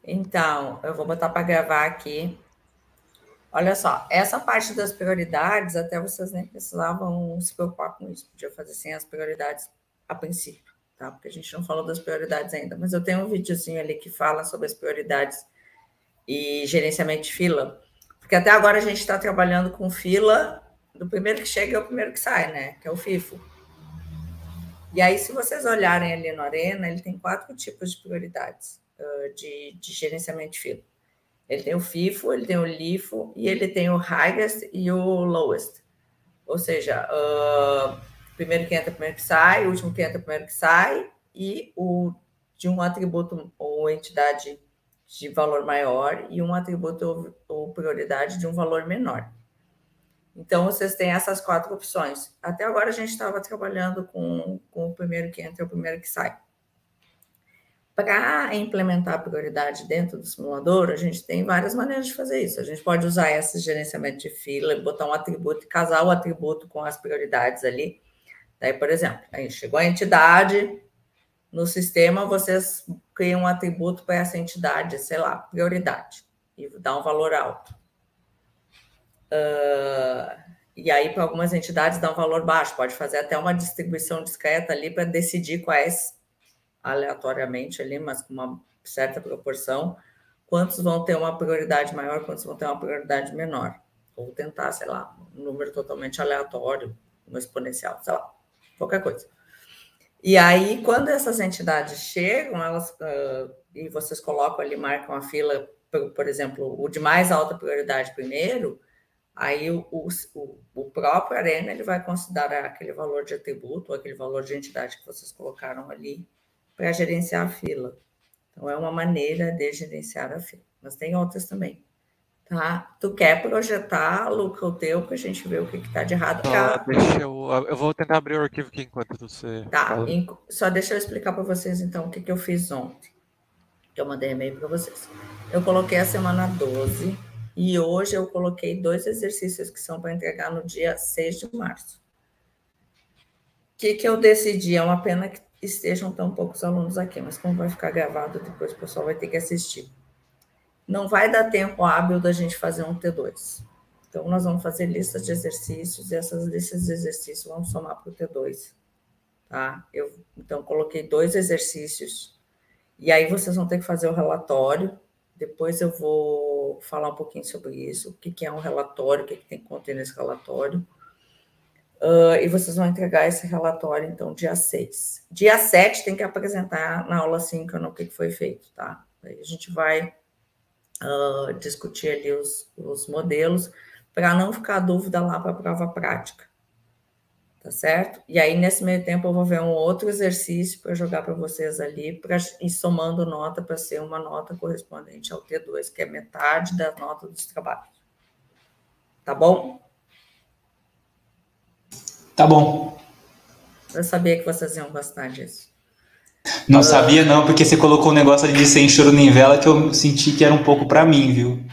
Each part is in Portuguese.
Então, eu vou botar para gravar aqui. Olha só, essa parte das prioridades, até vocês nem precisavam se preocupar com isso. Podia fazer sem as prioridades a princípio, tá? Porque a gente não falou das prioridades ainda. Mas eu tenho um videozinho ali que fala sobre as prioridades e gerenciamento de fila. Porque até agora a gente está trabalhando com fila do primeiro que chega é o primeiro que sai, né? Que é o FIFO. E aí, se vocês olharem ali no Arena, ele tem 4 tipos de prioridades de gerenciamento de fila. Ele tem o FIFO, ele tem o LIFO e ele tem o highest e o lowest. Ou seja, primeiro que entra, primeiro que sai, o último que entra, primeiro que sai, e o de um atributo ou entidade de valor maior e um atributo ou prioridade de um valor menor. Então, vocês têm essas 4 opções. Até agora, a gente estava trabalhando com o primeiro que entra e o primeiro que sai. Para implementar a prioridade dentro do simulador, a gente tem várias maneiras de fazer isso. A gente pode usar esse gerenciamento de fila, botar um atributo e casar o atributo com as prioridades ali. Daí, por exemplo, aí chegou a entidade, no sistema vocês criam um atributo para essa entidade, sei lá, prioridade, e dá um valor alto. E aí, para algumas entidades, dá um valor baixo. Pode fazer até uma distribuição discreta ali para decidir quais, aleatoriamente ali, mas com uma certa proporção, quantos vão ter uma prioridade maior, quantos vão ter uma prioridade menor. Ou tentar, sei lá, um número totalmente aleatório, um exponencial, sei lá, qualquer coisa. E aí, quando essas entidades chegam, elas e vocês colocam ali, marcam a fila, por exemplo, o de mais alta prioridade primeiro, aí o próprio Arena ele vai considerar aquele valor de atributo, ou aquele valor de entidade que vocês colocaram ali, para gerenciar a fila. Então, é uma maneira de gerenciar a fila. Mas tem outras também. Tá? Tu quer projetar, Luca, o teu, para a gente ver o que está de errado? Eu vou tentar abrir o arquivo aqui enquanto você Tá, fala. só deixa eu explicar para vocês, então, o que eu fiz ontem. Que eu mandei e-mail para vocês. Eu coloquei a semana 12 e hoje eu coloquei 2 exercícios que são para entregar no dia 6 de março. O que eu decidi? É uma pena que estejam tão poucos alunos aqui, mas como vai ficar gravado, depois o pessoal vai ter que assistir. Não vai dar tempo hábil da gente fazer um T2. Então, nós vamos fazer listas de exercícios e essas listas de exercícios vão somar para o T2. Tá? Então, coloquei 2 exercícios e aí vocês vão ter que fazer o relatório. Depois eu vou falar um pouquinho sobre isso, o que é um relatório, o que tem que conter nesse relatório. E vocês vão entregar esse relatório, então, dia 6. Dia 7 tem que apresentar na aula síncrona o que foi feito, tá? Aí a gente vai discutir ali os modelos, para não ficar dúvida lá para a prova prática. Tá certo? E aí, nesse meio tempo, eu vou ver um outro exercício para jogar para vocês ali, para ir somando nota para ser uma nota correspondente ao T2, que é metade da nota dos trabalhos. Tá bom? Tá bom. Eu sabia que vocês iam gostar disso. Não sabia não, porque você colocou um negócio ali de sem choro nem vela que eu senti que era um pouco para mim, viu?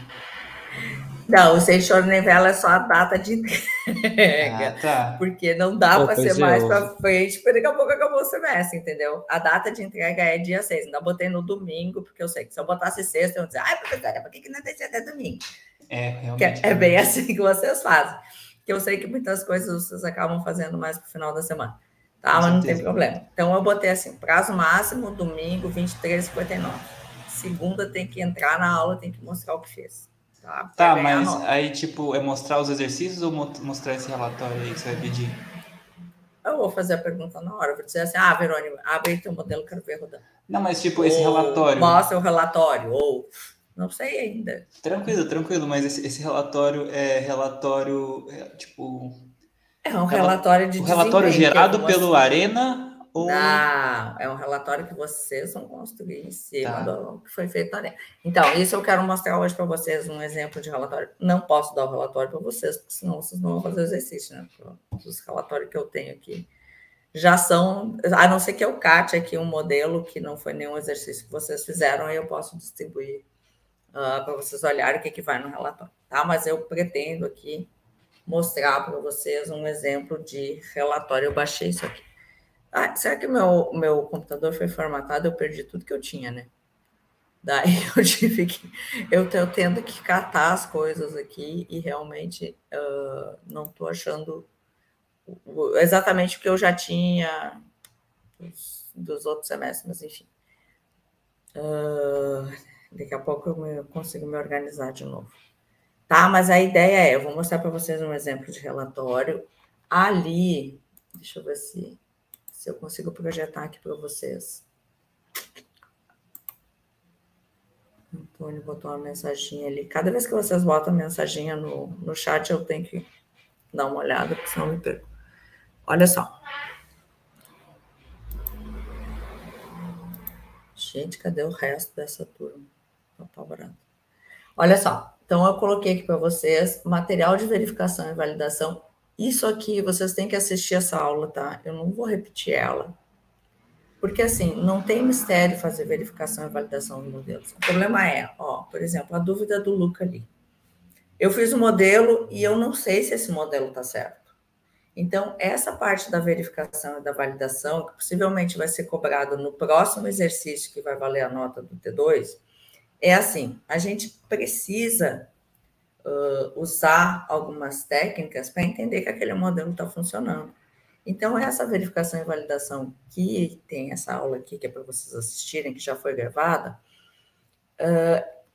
Não, o sem choro nem vela é só a data de entrega. Ah, tá. Porque não dá para ser Pois é, mais para frente, porque daqui a pouco acabou o semestre, entendeu? A data de entrega é dia 6. Ainda botei no domingo, porque eu sei que se eu botasse sexta, eu ia dizer, ai, professora, por que não deixa até domingo? Realmente. É bem assim que vocês fazem. Que eu sei que muitas coisas vocês acabam fazendo mais pro final da semana. Tá? Mas não tem problema. Então, eu botei assim, prazo máximo, domingo, 23h59. Segunda tem que entrar na aula, tem que mostrar o que fez. Tá, mas aí, tipo, é mostrar os exercícios ou mostrar esse relatório aí que você vai pedir? Eu vou fazer a pergunta na hora. Vou dizer assim, Verônica, abre teu modelo, quero ver rodando. Não, mas tipo, esse relatório... Mostra o relatório, ou... Não sei ainda. Tranquilo, mas esse relatório é relatório, tipo... É um relatório de desempenho. O relatório gerado pelo Arena ou... Não, é um relatório que vocês vão construir em cima do que foi feito na Arena. Então, isso eu quero mostrar hoje para vocês, um exemplo de relatório. Não posso dar o relatório para vocês, porque senão vocês não vão fazer o exercício, né? Os relatórios que eu tenho aqui já são, a não ser que eu cate aqui um modelo que não foi nenhum exercício que vocês fizeram, aí eu posso distribuir para vocês olharem o que vai no relatório, tá? Mas eu pretendo aqui mostrar para vocês um exemplo de relatório. Eu baixei isso aqui. Será que o meu computador foi formatado? Eu perdi tudo que eu tinha, né? Daí eu tendo que catar as coisas aqui e realmente não estou achando exatamente o que eu já tinha dos outros semestres, mas enfim. Daqui a pouco eu consigo me organizar de novo. Tá, mas a ideia eu vou mostrar para vocês um exemplo de relatório. Ali, deixa eu ver se eu consigo projetar aqui para vocês. Antônio botou uma mensaginha ali. Cada vez que vocês botam mensaginha no chat, eu tenho que dar uma olhada, porque senão eu me perco. Olha só. Gente, cadê o resto dessa turma? Tô apavorada. Olha só. Então, eu coloquei aqui para vocês material de verificação e validação. Isso aqui, vocês têm que assistir essa aula, tá? Eu não vou repetir ela. Porque, assim, não tem mistério fazer verificação e validação de modelos. O problema é, por exemplo, a dúvida do Luca ali. Eu fiz o modelo e eu não sei se esse modelo está certo. Então, essa parte da verificação e da validação, que possivelmente vai ser cobrado no próximo exercício, que vai valer a nota do T2, é assim, a gente precisa usar algumas técnicas para entender que aquele modelo está funcionando. Então, essa verificação e validação que tem essa aula aqui, que é para vocês assistirem, que já foi gravada,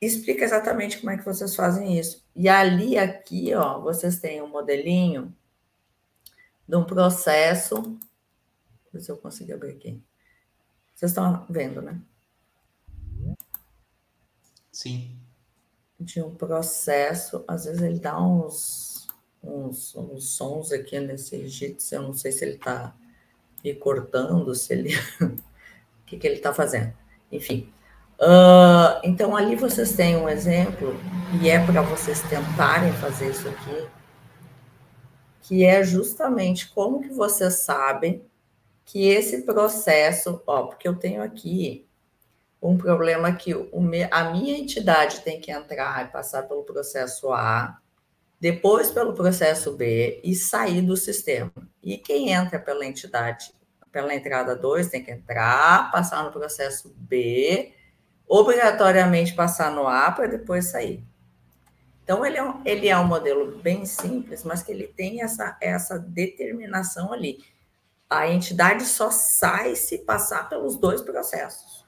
explica exatamente como é que vocês fazem isso. E ali, aqui, vocês têm um modelinho de um processo. Deixa eu ver se eu consigo abrir aqui. Vocês estão vendo, né? Sim. De um processo, às vezes ele dá uns sons aqui nesse Jitsi, eu não sei se ele está me cortando, se ele... o que ele está fazendo. Enfim. Então, ali vocês têm um exemplo, e é para vocês tentarem fazer isso aqui, que é justamente como que vocês sabem que esse processo... porque eu tenho aqui um problema que a minha entidade tem que entrar e passar pelo processo A, depois pelo processo B e sair do sistema. E quem entra pela entidade, pela entrada 2, tem que entrar, passar no processo B, obrigatoriamente passar no A para depois sair. Então, ele é um modelo bem simples, mas que ele tem essa determinação ali. A entidade só sai se passar pelos dois processos.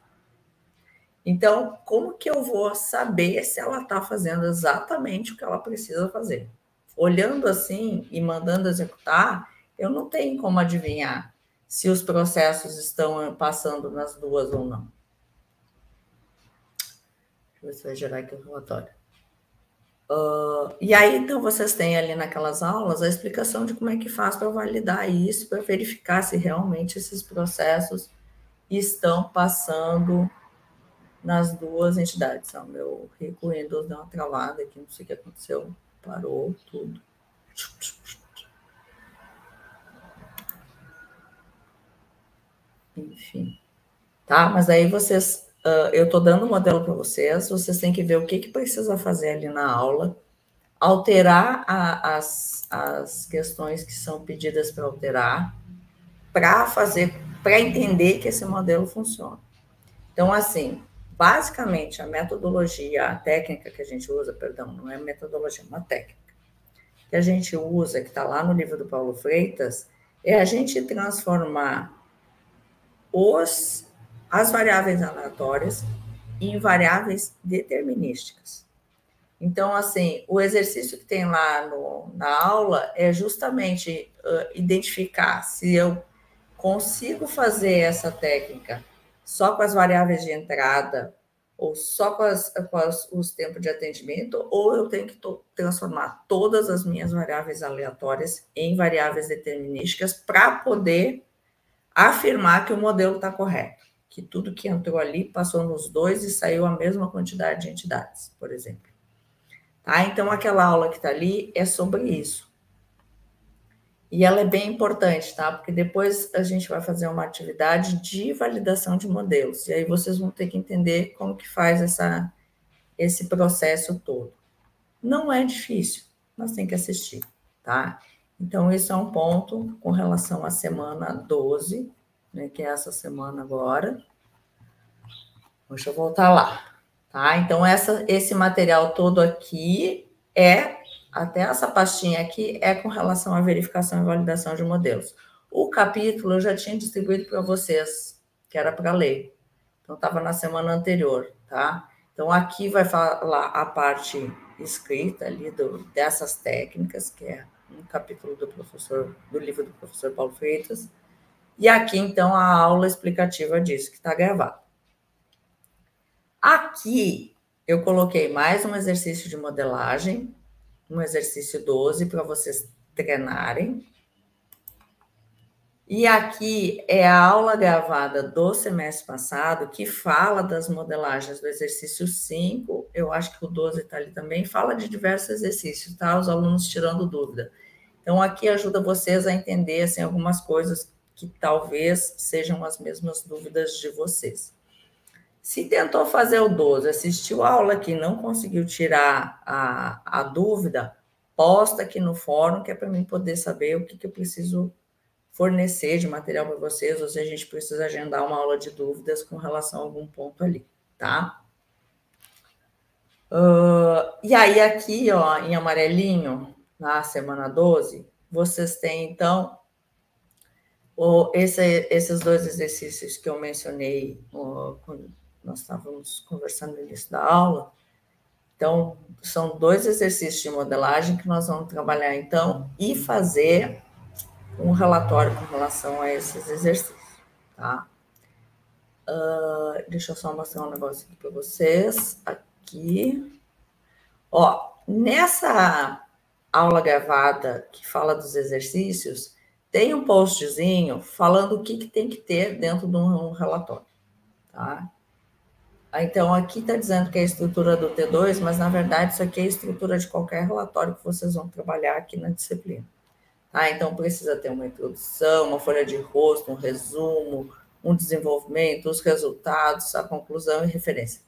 Então, como que eu vou saber se ela está fazendo exatamente o que ela precisa fazer? Olhando assim e mandando executar, eu não tenho como adivinhar se os processos estão passando nas duas ou não. Deixa eu ver se vai gerar aqui o relatório. E aí, então, vocês têm ali naquelas aulas a explicação de como é que faz para validar isso, para verificar se realmente esses processos estão passando nas duas entidades. O meu rico Windows deu uma travada aqui, não sei o que aconteceu, parou tudo. Enfim. Tá? Mas aí vocês... eu estou dando um modelo para vocês, vocês têm que ver o que precisa fazer ali na aula, alterar as questões que são pedidas para alterar, para entender que esse modelo funciona. Então, assim, basicamente, a metodologia, a técnica que a gente usa, perdão, não é metodologia, é uma técnica, que a gente usa, que está lá no livro do Paulo Freitas, é a gente transformar as variáveis aleatórias em variáveis determinísticas. Então, assim, o exercício que tem lá na aula é justamente identificar se eu consigo fazer essa técnica só com as variáveis de entrada ou só com os tempos de atendimento, ou eu tenho que transformar todas as minhas variáveis aleatórias em variáveis determinísticas para poder afirmar que o modelo está correto, que tudo que entrou ali passou nos dois e saiu a mesma quantidade de entidades, por exemplo. Tá? Então, aquela aula que está ali é sobre isso. E ela é bem importante, tá? Porque depois a gente vai fazer uma atividade de validação de modelos. E aí vocês vão ter que entender como que faz esse processo todo. Não é difícil, mas tem que assistir, tá? Então, isso é um ponto com relação à semana 12, né, que é essa semana agora. Deixa eu voltar lá. Tá? Então, esse material todo aqui até essa pastinha aqui é com relação à verificação e validação de modelos. O capítulo eu já tinha distribuído para vocês, que era para ler. Então, estava na semana anterior, tá? Então, aqui vai falar a parte escrita ali dessas técnicas, que é um capítulo do livro do professor Paulo Freitas. E aqui, então, a aula explicativa disso, que está gravada. Aqui, eu coloquei mais um exercício de modelagem, um exercício 12, para vocês treinarem. E aqui é a aula gravada do semestre passado, que fala das modelagens do exercício 5, eu acho que o 12 está ali também, fala de diversos exercícios, tá? Os alunos tirando dúvida. Então, aqui ajuda vocês a entender, assim, algumas coisas que talvez sejam as mesmas dúvidas de vocês. Se tentou fazer o 12, assistiu a aula aqui, não conseguiu tirar a dúvida, posta aqui no fórum, que é para mim poder saber o que eu preciso fornecer de material para vocês, ou se a gente precisa agendar uma aula de dúvidas com relação a algum ponto ali, tá? E aí, aqui, ó, em amarelinho, na semana 12, vocês têm, então, esses dois exercícios que eu mencionei quando nós estávamos conversando no início da aula. Então, são 2 exercícios de modelagem que nós vamos trabalhar, então, e fazer um relatório com relação a esses exercícios, tá? Deixa eu só mostrar um negócio aqui para vocês. Aqui. Ó, nessa aula gravada que fala dos exercícios, tem um postzinho falando o que tem que ter dentro de um relatório, tá? Então, aqui está dizendo que é a estrutura do T2, mas, na verdade, isso aqui é a estrutura de qualquer relatório que vocês vão trabalhar aqui na disciplina. Tá? Então, precisa ter uma introdução, uma folha de rosto, um resumo, um desenvolvimento, os resultados, a conclusão e referência.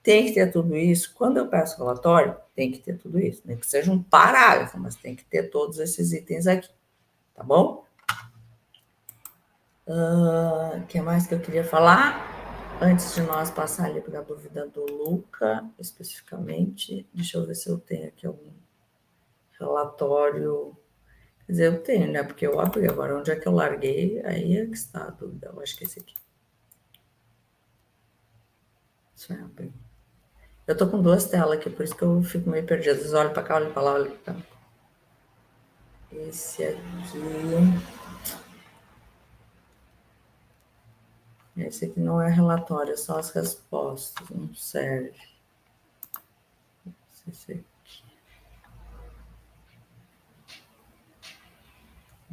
Tem que ter tudo isso. Quando eu peço relatório, tem que ter tudo isso. Nem que seja um parágrafo, mas tem que ter todos esses itens aqui. Tá bom? O que mais que eu queria falar? Antes de nós passar ali para a dúvida do Luca, especificamente, deixa eu ver se eu tenho aqui algum relatório. Quer dizer, eu tenho, né? Porque eu abri agora. Onde é que eu larguei? Aí é que está a dúvida. Eu acho que é esse aqui. Deixa eu abrir. Eu estou com 2 telas aqui, por isso que eu fico meio perdida. Às vezes olho para cá, olho para lá, olho para cá. Esse aqui... Esse aqui não é relatório, é só as respostas, não serve. Esse aqui.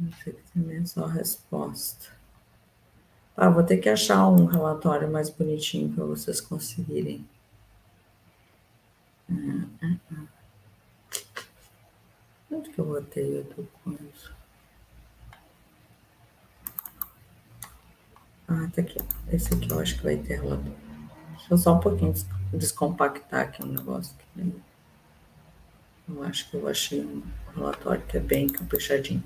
Esse aqui também é só a resposta. Vou ter que achar um relatório mais bonitinho para vocês conseguirem. Onde que eu botei outra coisa? Tá aqui. Esse aqui eu acho que vai ter relatório. Deixa eu só um pouquinho descompactar aqui um negócio. Eu acho que eu achei um relatório que é bem caprichadinho.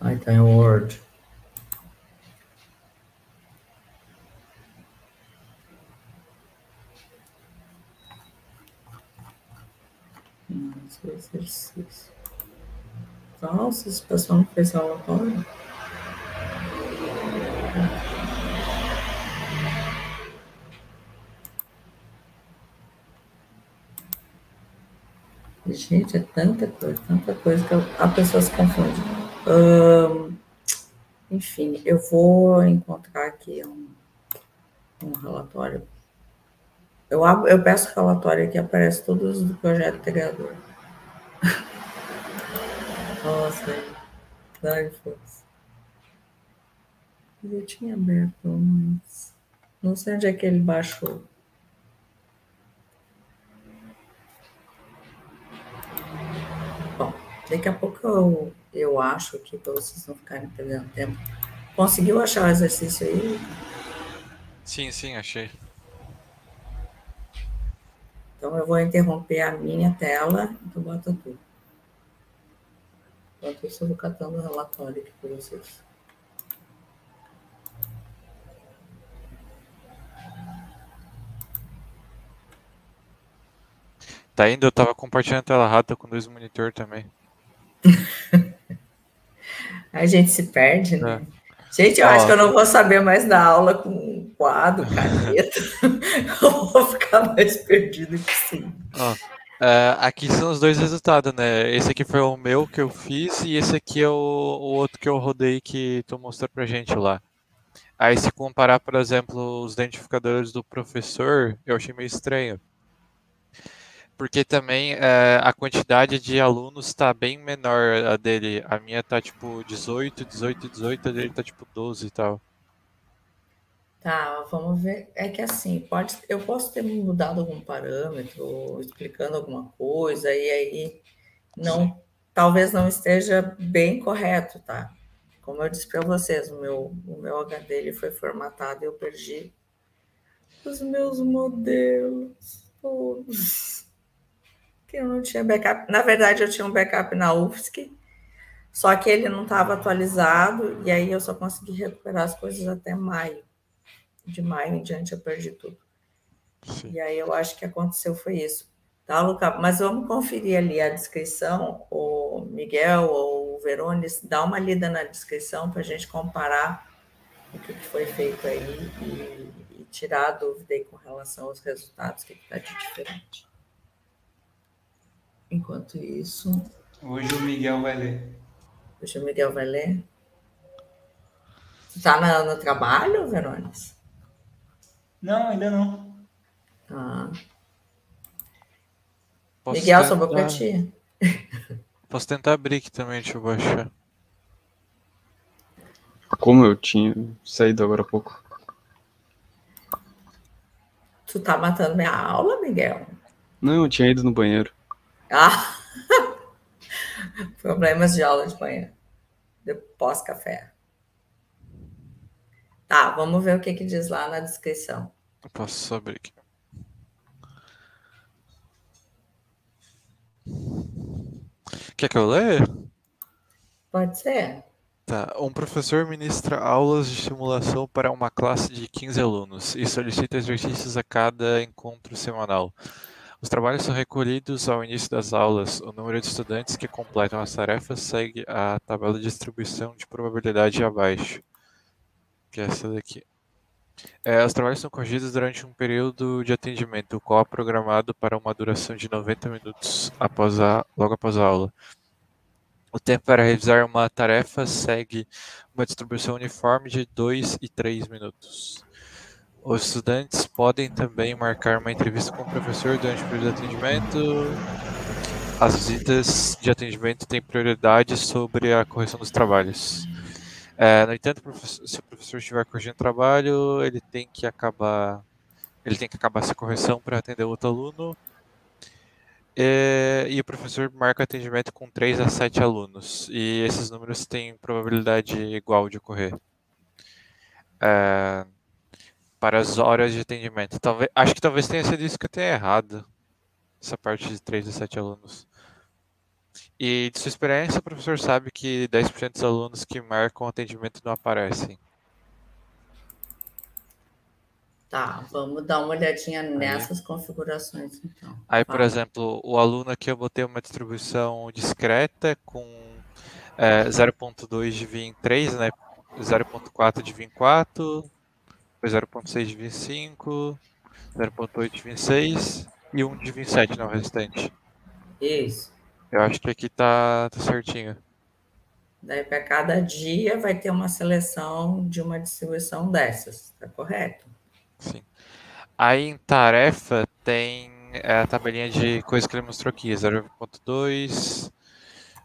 Aí tá em Word. Nossa, exercício. Nossa, esse pessoal não fez relatório. Gente, é tanta coisa que a pessoa se confunde. Enfim, eu vou encontrar aqui um relatório. Eu peço relatório aqui, aparece todos do projeto integrador. Nossa, dá força. Eu tinha aberto, mas não sei onde é que ele baixou. Bom, daqui a pouco eu acho aqui, para vocês não ficarem perdendo tempo. Conseguiu achar o exercício aí? Sim, achei. Então, eu vou interromper a minha tela, então bota tudo. Enquanto isso, eu vou catando o relatório aqui para vocês. Tá indo? Eu tava compartilhando a tela rata com 2 monitor também. A gente se perde, né? É. Gente, eu acho que Ó, eu não vou saber mais dar aula com quadro, caneta. Eu vou ficar mais perdido que sim. ó. Aqui são os 2 resultados, né? Esse aqui foi o meu que eu fiz e esse aqui é o outro que eu rodei que tu mostrou pra gente lá. Aí se comparar, por exemplo, os identificadores do professor, eu achei meio estranho. Porque também a quantidade de alunos está bem menor a dele. A minha tá tipo 18, 18, 18, a dele tá tipo 12 e tal. Tá, vamos ver. É que assim, eu posso ter mudado algum parâmetro, explicando alguma coisa, e aí Sim. talvez não esteja bem correto, tá? Como eu disse para vocês, o meu HD ele foi formatado e eu perdi os meus modelos todos. Que eu não tinha backup. Na verdade, eu tinha um backup na UFSC, só que ele não estava atualizado, e aí eu só consegui recuperar as coisas até maio. De maio em diante eu perdi tudo. Sim. E aí eu acho que aconteceu foi isso. Tá, Luca? Mas vamos conferir ali a descrição, o Miguel ou o Verones, dá uma lida na descrição para a gente comparar o que foi feito aí e tirar a dúvida aí com relação aos resultados, o que está de diferente. Enquanto isso, Hoje o Miguel vai ler. hoje o Miguel vai ler. Tu tá no trabalho, Verones? Não, ainda não. Ah. Posso Miguel, sobrou para tentar, ti. posso tentar abrir aqui também, deixa eu baixar. Como eu tinha saído agora há pouco. Tu tá matando minha aula, Miguel? Não, eu tinha ido no banheiro. Ah! Problemas de aula de manhã. De pós-café. Tá, vamos ver o que diz lá na descrição. Eu posso abrir aqui. Quer que eu leia? Pode ser? Tá. Um professor ministra aulas de simulação para uma classe de 15 alunos e solicita exercícios a cada encontro semanal. Os trabalhos são recolhidos ao início das aulas. O número de estudantes que completam as tarefas segue a tabela de distribuição de probabilidade abaixo, que é essa daqui. Os trabalhos são corrigidos durante um período de atendimento, o qual é programado para uma duração de 90 minutos logo após a aula. O tempo para revisar uma tarefa segue uma distribuição uniforme de 2 e 3 minutos. Os estudantes podem também marcar uma entrevista com o professor durante o período de atendimento. As visitas de atendimento têm prioridade sobre a correção dos trabalhos. No entanto, se o professor estiver corrigindo o trabalho, ele tem que acabar essa correção para atender o outro aluno. E o professor marca atendimento com 3 a 7 alunos. E esses números têm probabilidade igual de ocorrer. Para as horas de atendimento. Acho que talvez tenha sido isso que eu tenha errado. Essa parte de 3 a 7 alunos. E de sua experiência, o professor sabe que 10% dos alunos que marcam atendimento não aparecem. Tá, vamos dar uma olhadinha nessas configurações, então. Aí, por exemplo, o aluno aqui eu botei uma distribuição discreta com 0.2 de em 3, né? 0.4 de em 4, 0.6 de em 5, 0.8 de em 6 e 1 de em 7 no restante. Isso. Eu acho que aqui tá certinho. Daí, para cada dia, vai ter uma seleção de uma distribuição dessas, tá correto? Sim. Aí em tarefa tem a tabelinha de coisas que ele mostrou aqui, 0.2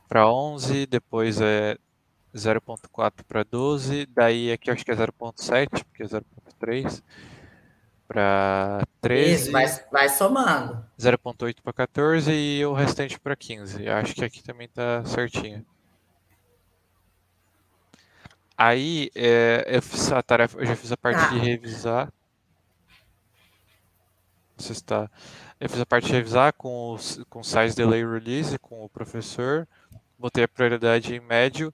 para 11, depois é 0.4 para 12, daí aqui eu acho que é 0.7, porque é 0.3 para 13. Isso, vai somando. 0.8 para 14 e o restante para 15. Eu acho que aqui também tá certinho. Aí eu fiz a tarefa, eu já fiz a parte de revisar. Eu fiz a parte de revisar com o size delay release com o professor. botei a prioridade em médio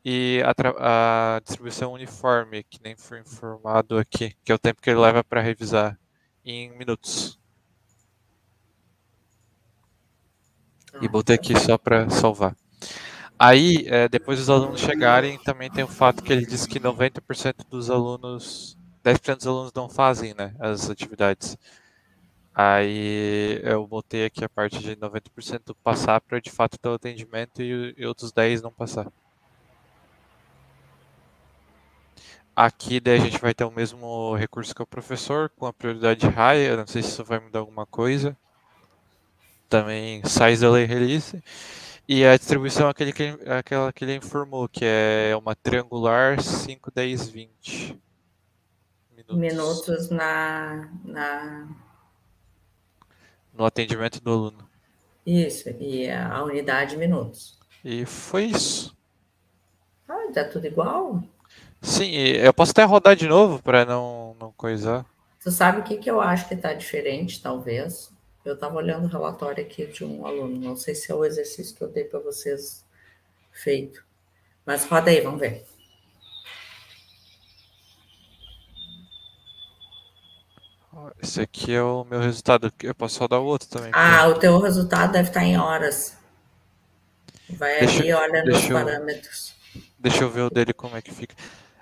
e a distribuição uniforme, que nem foi informado aqui, que é o tempo que ele leva para revisar, em minutos. E botei aqui só para salvar. Aí, depois dos alunos chegarem, também tem o fato que ele disse que 90% dos alunos, 10% dos alunos não fazem, né, as atividades. Aí eu botei aqui a parte de 90% passar para de fato ter o atendimento e outros 10 não passar. Aqui daí a gente vai ter o mesmo recurso que o professor, com a prioridade high, eu não sei se isso vai mudar alguma coisa. Também size delay release. E a distribuição aquela que ele informou, que é uma triangular 5, 10, 20 Minutos no atendimento do aluno. Isso, e a unidade minutos. E foi isso. Ah, tá tudo igual? Sim, eu posso até rodar de novo para não coisar. Tu sabe o que eu acho que está diferente, talvez? Eu estava olhando o relatório aqui de um aluno, não sei se é o exercício que eu dei para vocês feito, mas roda aí, vamos ver. Esse aqui é o meu resultado. Eu posso rodar o outro também. Ah, o teu resultado deve estar em horas. Vai ali e olha nos parâmetros. Deixa eu ver o dele como é que fica.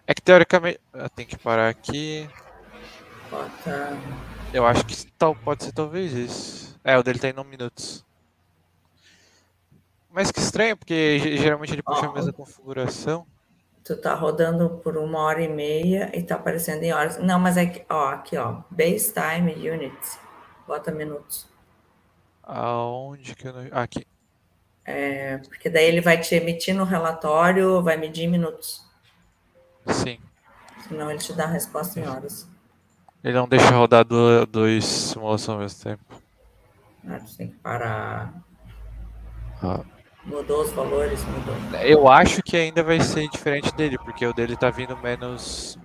É que teoricamente... Tem que parar aqui. Bota... Eu acho que pode ser talvez isso. O dele tá em 1 minutos. Mas que estranho, porque geralmente ele puxa a mesma configuração. Tu tá rodando por 1h30 e tá aparecendo em horas. Não, mas aqui, ó. Base time units. Bota minutos. Aonde que eu não... aqui. Porque daí ele vai te emitir no relatório, vai medir em minutos. Sim. Senão ele te dá a resposta em horas. Ele não deixa rodar dois simulações ao mesmo tempo. Tu tem que parar. Mudou os valores, mudou. Eu acho que ainda vai ser diferente dele, porque o dele tá vindo menos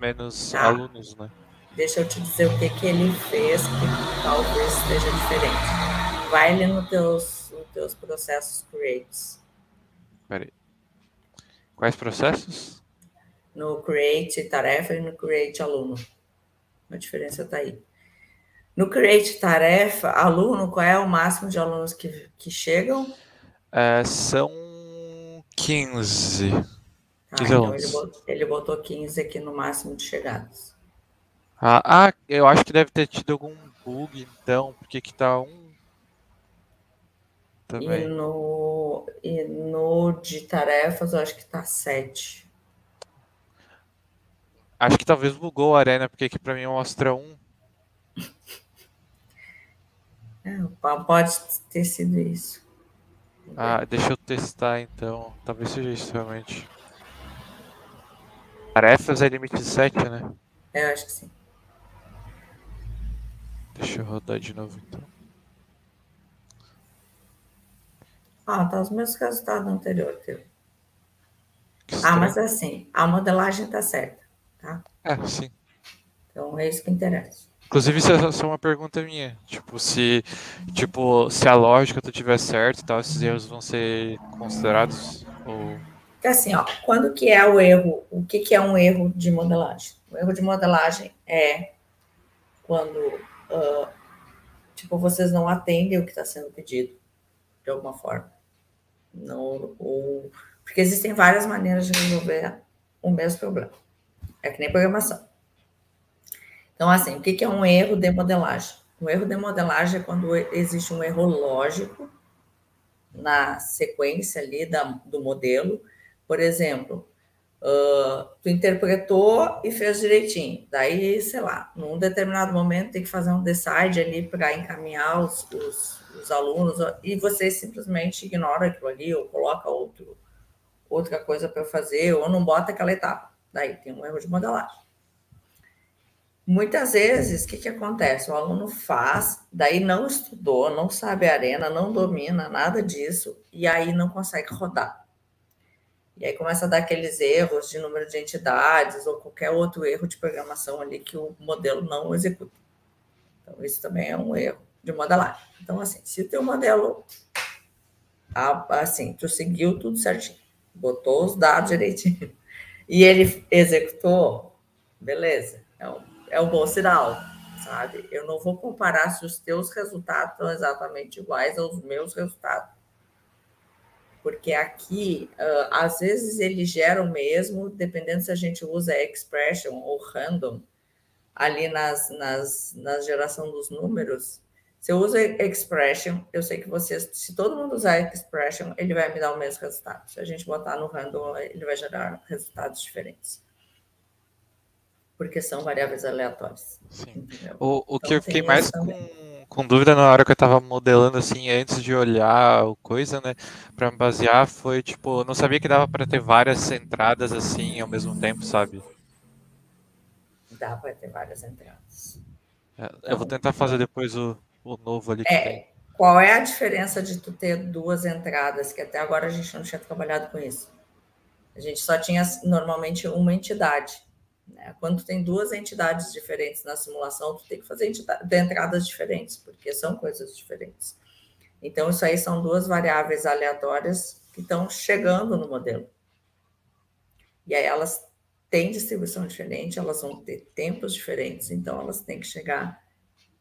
alunos, né? Deixa eu te dizer o que ele fez que talvez esteja diferente. Vai ali nos teus processos creates. Peraí. Quais processos? No create tarefa e no create aluno. A diferença está aí. No create tarefa, aluno, qual é o máximo de alunos que chegam? São 15. 15 Então alunos. ele botou 15 aqui no máximo de chegadas. Eu acho que deve ter tido algum bug, então, porque que tá 1 também. E no de tarefas, eu acho que tá 7. Acho que talvez bugou a arena, porque aqui pra mim mostra 1. Pode ter sido isso. Deixa eu testar então. Talvez seja isso realmente. Tarefas é limite de 7, né? Eu acho que sim. Deixa eu rodar de novo então. Tá os mesmos resultados do anterior. Mas assim, a modelagem tá certa, tá? Sim. Então é isso que interessa. Inclusive, isso é só uma pergunta minha. Se a lógica tu tiver certo e tal, esses erros vão ser considerados? Ou... Porque assim, quando que é o erro? O que é um erro de modelagem? O erro de modelagem é quando, vocês não atendem o que está sendo pedido, de alguma forma. Porque existem várias maneiras de resolver o mesmo problema. É que nem programação. Então, assim, o que é um erro de modelagem? Um erro de modelagem é quando existe um erro lógico na sequência ali do modelo. Por exemplo, tu interpretou e fez direitinho. Daí, sei lá, num determinado momento tem que fazer um decide ali para encaminhar os alunos e você simplesmente ignora aquilo ali ou coloca outra coisa para fazer ou não bota aquela etapa. Daí tem um erro de modelagem. Muitas vezes, o que acontece? O aluno faz, daí não estudou, não sabe a arena, não domina nada disso, e aí não consegue rodar. E aí começa a dar aqueles erros de número de entidades ou qualquer outro erro de programação ali que o modelo não executa. Então, isso também é um erro de modelagem. Então, assim, se o teu modelo assim, tu seguiu tudo certinho, botou os dados direitinho, e ele executou, beleza, é um bom sinal, sabe? Eu não vou comparar se os teus resultados estão exatamente iguais aos meus resultados, porque aqui, às vezes, ele gera o mesmo, dependendo se a gente usa expression ou random, ali na geração dos números. Se eu uso expression, eu sei que se todo mundo usar expression, ele vai me dar o mesmo resultado. Se a gente botar no random, ele vai gerar resultados diferentes. Porque são variáveis aleatórias. Sim. Entendeu? O que Então, eu fiquei tem mais esse também. com dúvida na hora que eu tava modelando, assim, antes de olhar o coisa, né, pra me basear, foi, tipo, eu não sabia que dava pra ter várias entradas, assim, ao mesmo tempo, sabe? Dá para ter várias entradas. Eu vou Então, tentar fazer depois o novo ali que tem. qual é a diferença de tu ter duas entradas, que até agora a gente não tinha trabalhado com isso? A gente só tinha normalmente uma entidade. Né? Quando tu tem duas entidades diferentes na simulação, tu tem que fazer entradas diferentes, porque são coisas diferentes. Então, isso aí são duas variáveis aleatórias que estão chegando no modelo. E aí elas têm distribuição diferente, elas vão ter tempos diferentes, então elas têm que chegar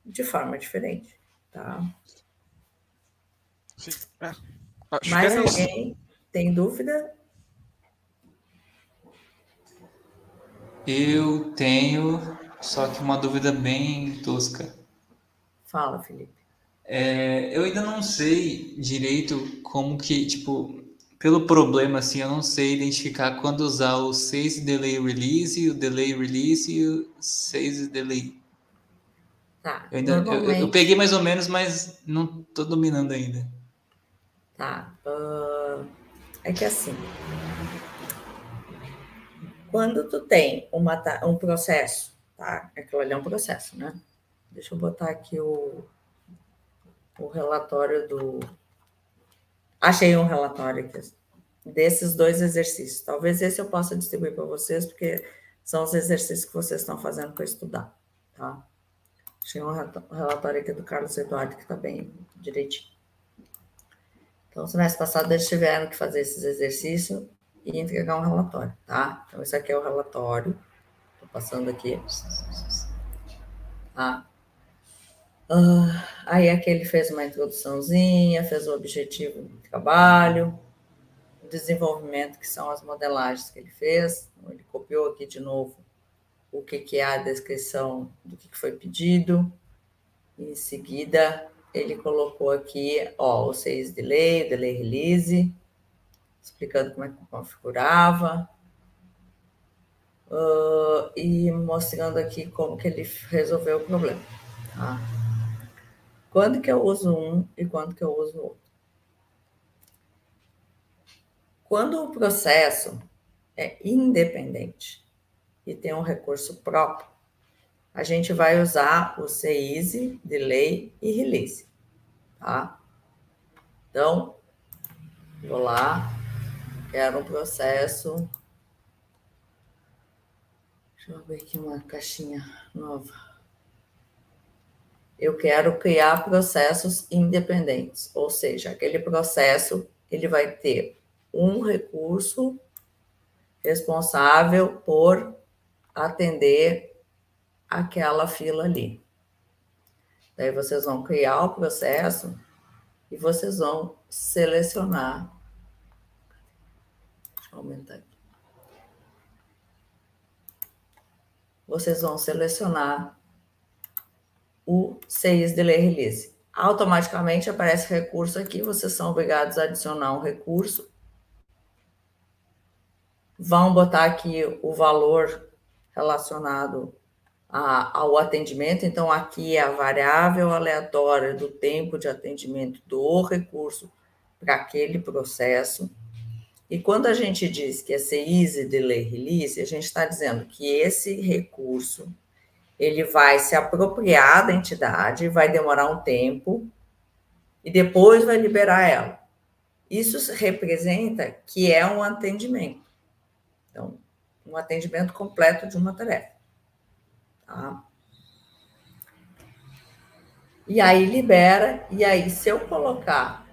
de forma diferente. Tá? Sim. Acho que Mais era isso. alguém tem dúvida? Eu tenho, só que uma dúvida bem tosca. Fala, Felipe. Eu ainda não sei direito como que, tipo, pelo problema, assim, eu não sei identificar quando usar o 6 delay release, o delay release e o 6 delay. Tá, Eu normalmente... peguei mais ou menos, mas não tô dominando ainda. Tá, é que assim, quando tu tem um processo, tá? Aquilo ali é um processo, né? Deixa eu botar aqui o relatório do... Achei um relatório aqui, desses dois exercícios. Talvez esse eu possa distribuir para vocês, porque são os exercícios que vocês estão fazendo para estudar, tá? Achei um relatório aqui do Carlos Eduardo que está bem direitinho. Então, semestre passado eles tiveram que fazer esses exercícios e entregar um relatório, tá? Então, esse aqui é o relatório. Estou passando aqui. Tá? Aí aqui ele fez uma introduçãozinha, fez o objetivo do trabalho, o desenvolvimento, que são as modelagens que ele fez. Então, ele copiou aqui de novo o que é a descrição do que foi pedido. Em seguida, ele colocou aqui o 6 delay, delay release, explicando como é que configurava, e mostrando aqui como que ele resolveu o problema. Tá? Quando que eu uso um e quando que eu uso outro? Quando o processo é independente e tem um recurso próprio, a gente vai usar o CEASY, Delay e Release. Tá? Então, vou lá, quero um processo. Deixa eu abrir aqui uma caixinha nova. Eu quero criar processos independentes, ou seja, aquele processo ele vai ter um recurso responsável por atender aquela fila ali. Daí vocês vão criar o processo e vocês vão selecionar. Deixa eu aumentar aqui. Vocês vão selecionar o 6 Delay Release. Automaticamente aparece recurso aqui, vocês são obrigados a adicionar um recurso. Vão botar aqui o valor relacionado ao atendimento. Então, aqui é a variável aleatória do tempo de atendimento do recurso para aquele processo. E quando a gente diz que é CEASY Delay Release, a gente está dizendo que esse recurso ele vai se apropriar da entidade, vai demorar um tempo e depois vai liberar ela. Isso representa que é um atendimento. Então, um atendimento completo de uma tarefa. Tá? E aí libera, e aí se eu colocar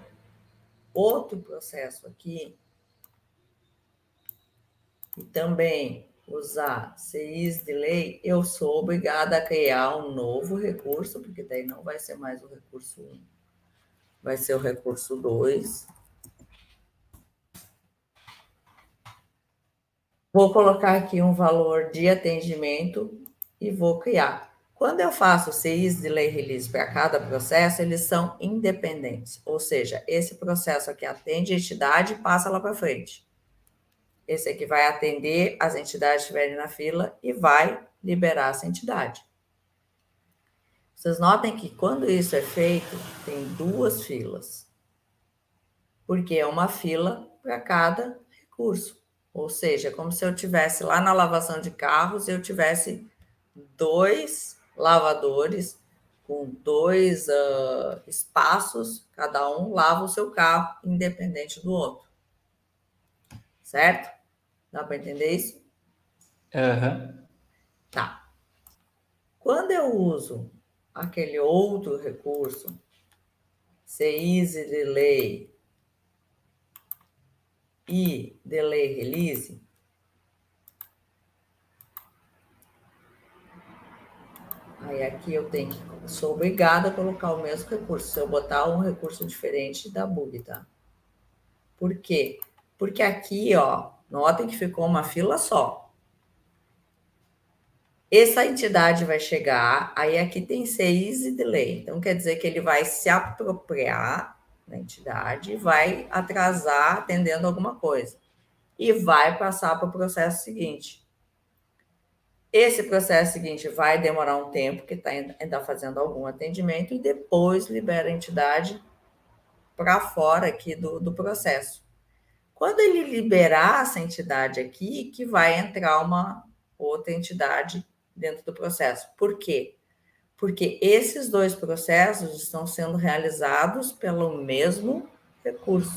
outro processo aqui, e também usar CIS delay, eu sou obrigada a criar um novo recurso, porque daí não vai ser mais o recurso 1, vai ser o recurso 2. Vou colocar aqui um valor de atendimento e vou criar. Quando eu faço CIs delay release para cada processo, eles são independentes, ou seja, esse processo aqui atende a entidade e passa lá para frente. Esse aqui vai atender as entidades que estiverem na fila e vai liberar essa entidade. Vocês notem que quando isso é feito, tem duas filas, porque é uma fila para cada recurso. Ou seja, como se eu tivesse lá na lavação de carros, eu tivesse 2 lavadores com 2 espaços, cada um lava o seu carro, independente do outro. Certo? Dá para entender isso? Aham. Tá. Quando eu uso aquele outro recurso, CIS delay e delay release, aí aqui eu tenho que, sou obrigada a colocar o mesmo recurso. Se eu botar um recurso diferente, dá bug, tá? Por quê? Porque aqui, ó, notem que ficou uma fila só. Essa entidade vai chegar, aí aqui tem CIS e delay. Então, quer dizer que ele vai se apropriar da entidade, vai atrasar atendendo alguma coisa. E vai passar para o processo seguinte. Esse processo seguinte vai demorar um tempo, que está ainda fazendo algum atendimento, e depois libera a entidade para fora aqui do processo. Quando ele liberar essa entidade aqui, que vai entrar uma outra entidade dentro do processo. Por quê? Porque esses dois processos estão sendo realizados pelo mesmo recurso.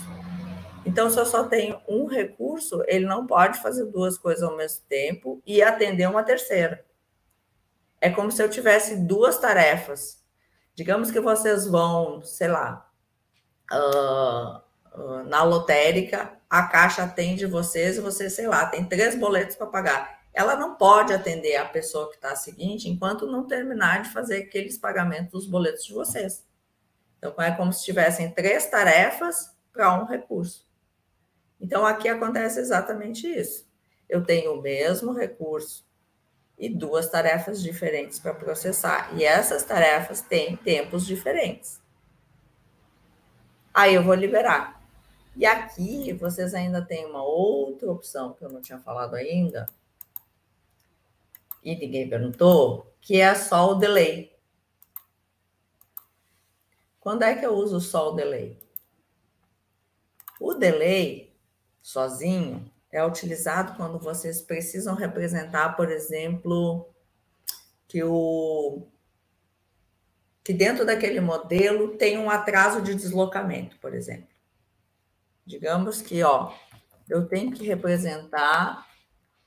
Então, se eu só tenho um recurso, ele não pode fazer duas coisas ao mesmo tempo e atender uma terceira. É como se eu tivesse duas tarefas. Digamos que vocês vão, sei lá, na lotérica, a Caixa atende vocês e vocês, sei lá, tem 3 boletos para pagar. Ela não pode atender a pessoa que está a seguinte enquanto não terminar de fazer aqueles pagamentos dos boletos de vocês. Então, é como se tivessem 3 tarefas para um recurso. Então, aqui acontece exatamente isso. Eu tenho o mesmo recurso e 2 tarefas diferentes para processar. E essas tarefas têm tempos diferentes. Aí eu vou liberar. E aqui vocês ainda têm uma outra opção que eu não tinha falado ainda, e ninguém perguntou, que é só o delay. Quando é que eu uso só o delay? O delay, sozinho, é utilizado quando vocês precisam representar, por exemplo, que dentro daquele modelo tem um atraso de deslocamento, por exemplo. Digamos que, ó, eu tenho que representar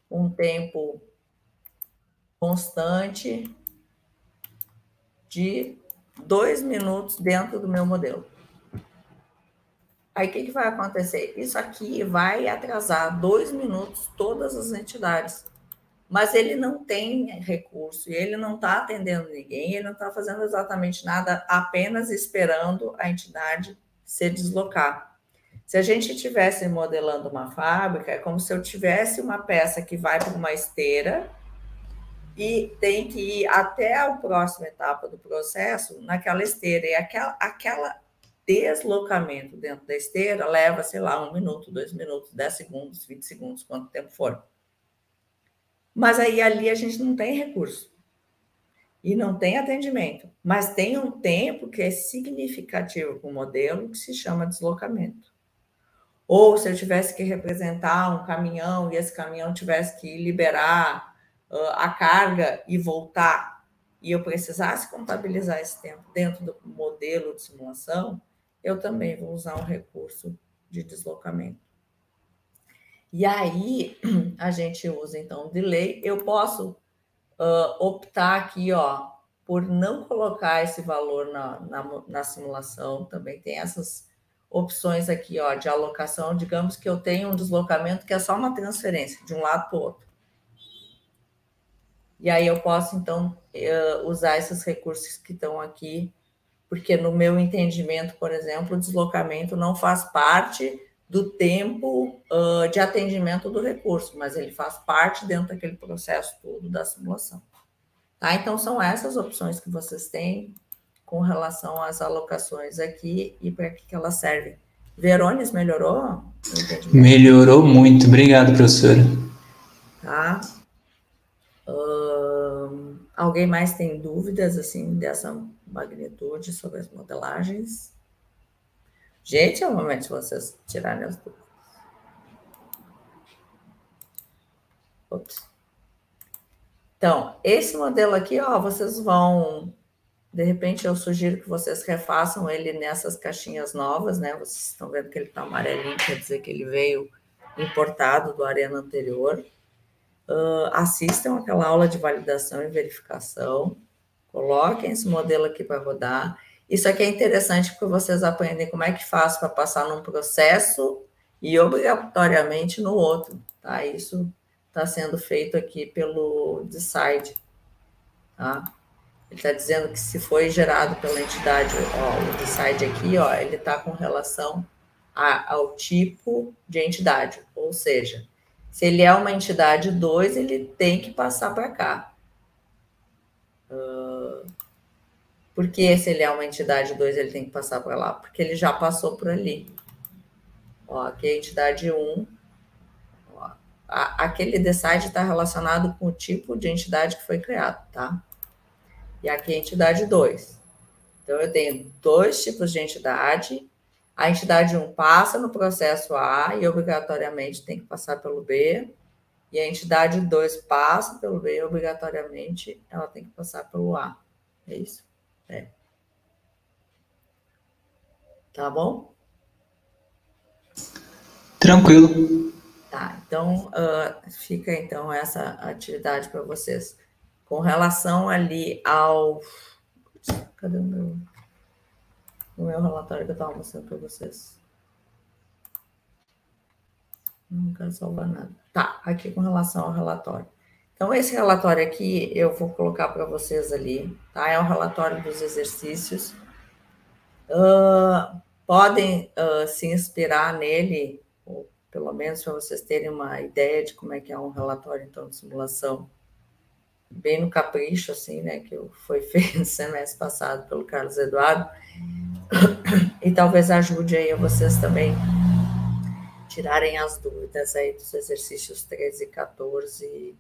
um tempo constante de 2 minutos dentro do meu modelo. Aí, o que vai acontecer? Isso aqui vai atrasar 2 minutos todas as entidades. Mas ele não tem recurso, ele não está atendendo ninguém, ele não está fazendo exatamente nada, apenas esperando a entidade se deslocar. Se a gente estivesse modelando uma fábrica, é como se eu tivesse uma peça que vai para uma esteira e tem que ir até a próxima etapa do processo naquela esteira. E aquela deslocamento dentro da esteira leva, sei lá, 1 minuto, 2 minutos, 10 segundos, 20 segundos, quanto tempo for. Mas aí ali a gente não tem recurso. E não tem atendimento. Mas tem um tempo que é significativo para o modelo, que se chama deslocamento. Ou se eu tivesse que representar um caminhão e esse caminhão tivesse que liberar a carga e voltar, e eu precisasse contabilizar esse tempo dentro do modelo de simulação, eu também vou usar um recurso de deslocamento. E aí, a gente usa, então, o delay. Eu posso optar aqui, ó, por não colocar esse valor na simulação. Também tem essas opções aqui, ó, de alocação. Digamos que eu tenho um deslocamento que é só uma transferência de um lado para o outro. E aí eu posso, então, usar esses recursos que estão aqui, porque no meu entendimento, por exemplo, o deslocamento não faz parte do tempo de atendimento do recurso, mas ele faz parte dentro daquele processo todo da simulação. Tá? Então, são essas opções que vocês têm com relação às alocações aqui e para que elas servem. Verones, melhorou? Melhorou muito. Obrigado, professora. Tá. Alguém mais tem dúvidas, assim, dessa magnitude sobre as modelagens? Gente, é o momento de vocês tirarem as dúvidas. Ops. Então, esse modelo aqui, ó, vocês vão... De repente, eu sugiro que vocês refaçam ele nessas caixinhas novas, né? Vocês estão vendo que ele está amarelinho, quer dizer que ele veio importado do Arena anterior. Assistam aquela aula de validação e verificação. Coloquem esse modelo aqui para rodar. Isso aqui é interessante porque vocês aprendem como é que faz para passar num processo e obrigatoriamente no outro, tá? Isso está sendo feito aqui pelo Decide, tá? Ele está dizendo que se foi gerado pela entidade, ó, o Decide aqui, ó, ele está com relação ao tipo de entidade, ou seja, se ele é uma entidade 2, ele tem que passar para cá. Por que se ele é uma entidade 2, ele tem que passar para lá? Porque ele já passou por ali. Ó, aqui é a entidade 1. Ó, aquele Decide está relacionado com o tipo de entidade que foi criado, tá? E aqui é a entidade 2. Então, eu tenho dois tipos de entidade. A entidade 1 passa no processo A e obrigatoriamente tem que passar pelo B. E a entidade 2 passa pelo B e obrigatoriamente ela tem que passar pelo A. É isso? É. Tá bom? Tranquilo. Tá, então fica então essa atividade para vocês. Com relação ali ao... Cadê o meu relatório que eu estava mostrando para vocês? Não quero salvar nada. Tá, aqui com relação ao relatório. Então, esse relatório aqui eu vou colocar para vocês ali, tá? É um relatório dos exercícios. Podem se inspirar nele, ou pelo menos para vocês terem uma ideia de como é que é um relatório, então, de simulação. Bem no capricho, assim, né, que foi feito no semestre passado pelo Carlos Eduardo, e talvez ajude aí a vocês também tirarem as dúvidas aí dos exercícios 13 e 14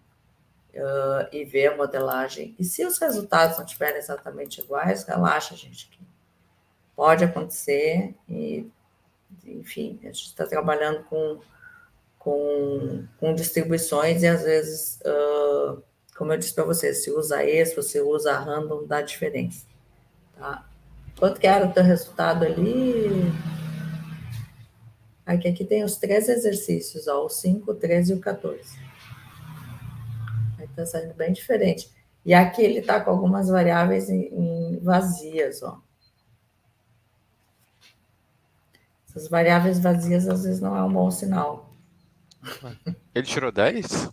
e ver a modelagem. E se os resultados não estiverem exatamente iguais, relaxa, gente, que pode acontecer e, enfim, a gente está trabalhando com distribuições e às vezes... como eu disse para você, se usa esse, você usa a random, dá diferença. Tá? Quanto que era o teu resultado ali? Aqui tem os 3 exercícios, ó, o 5, o 13 e o 14. Aí está saindo bem diferente. E aqui ele está com algumas variáveis em vazias, ó. Essas variáveis vazias, às vezes, não é um bom sinal. Ele tirou 10?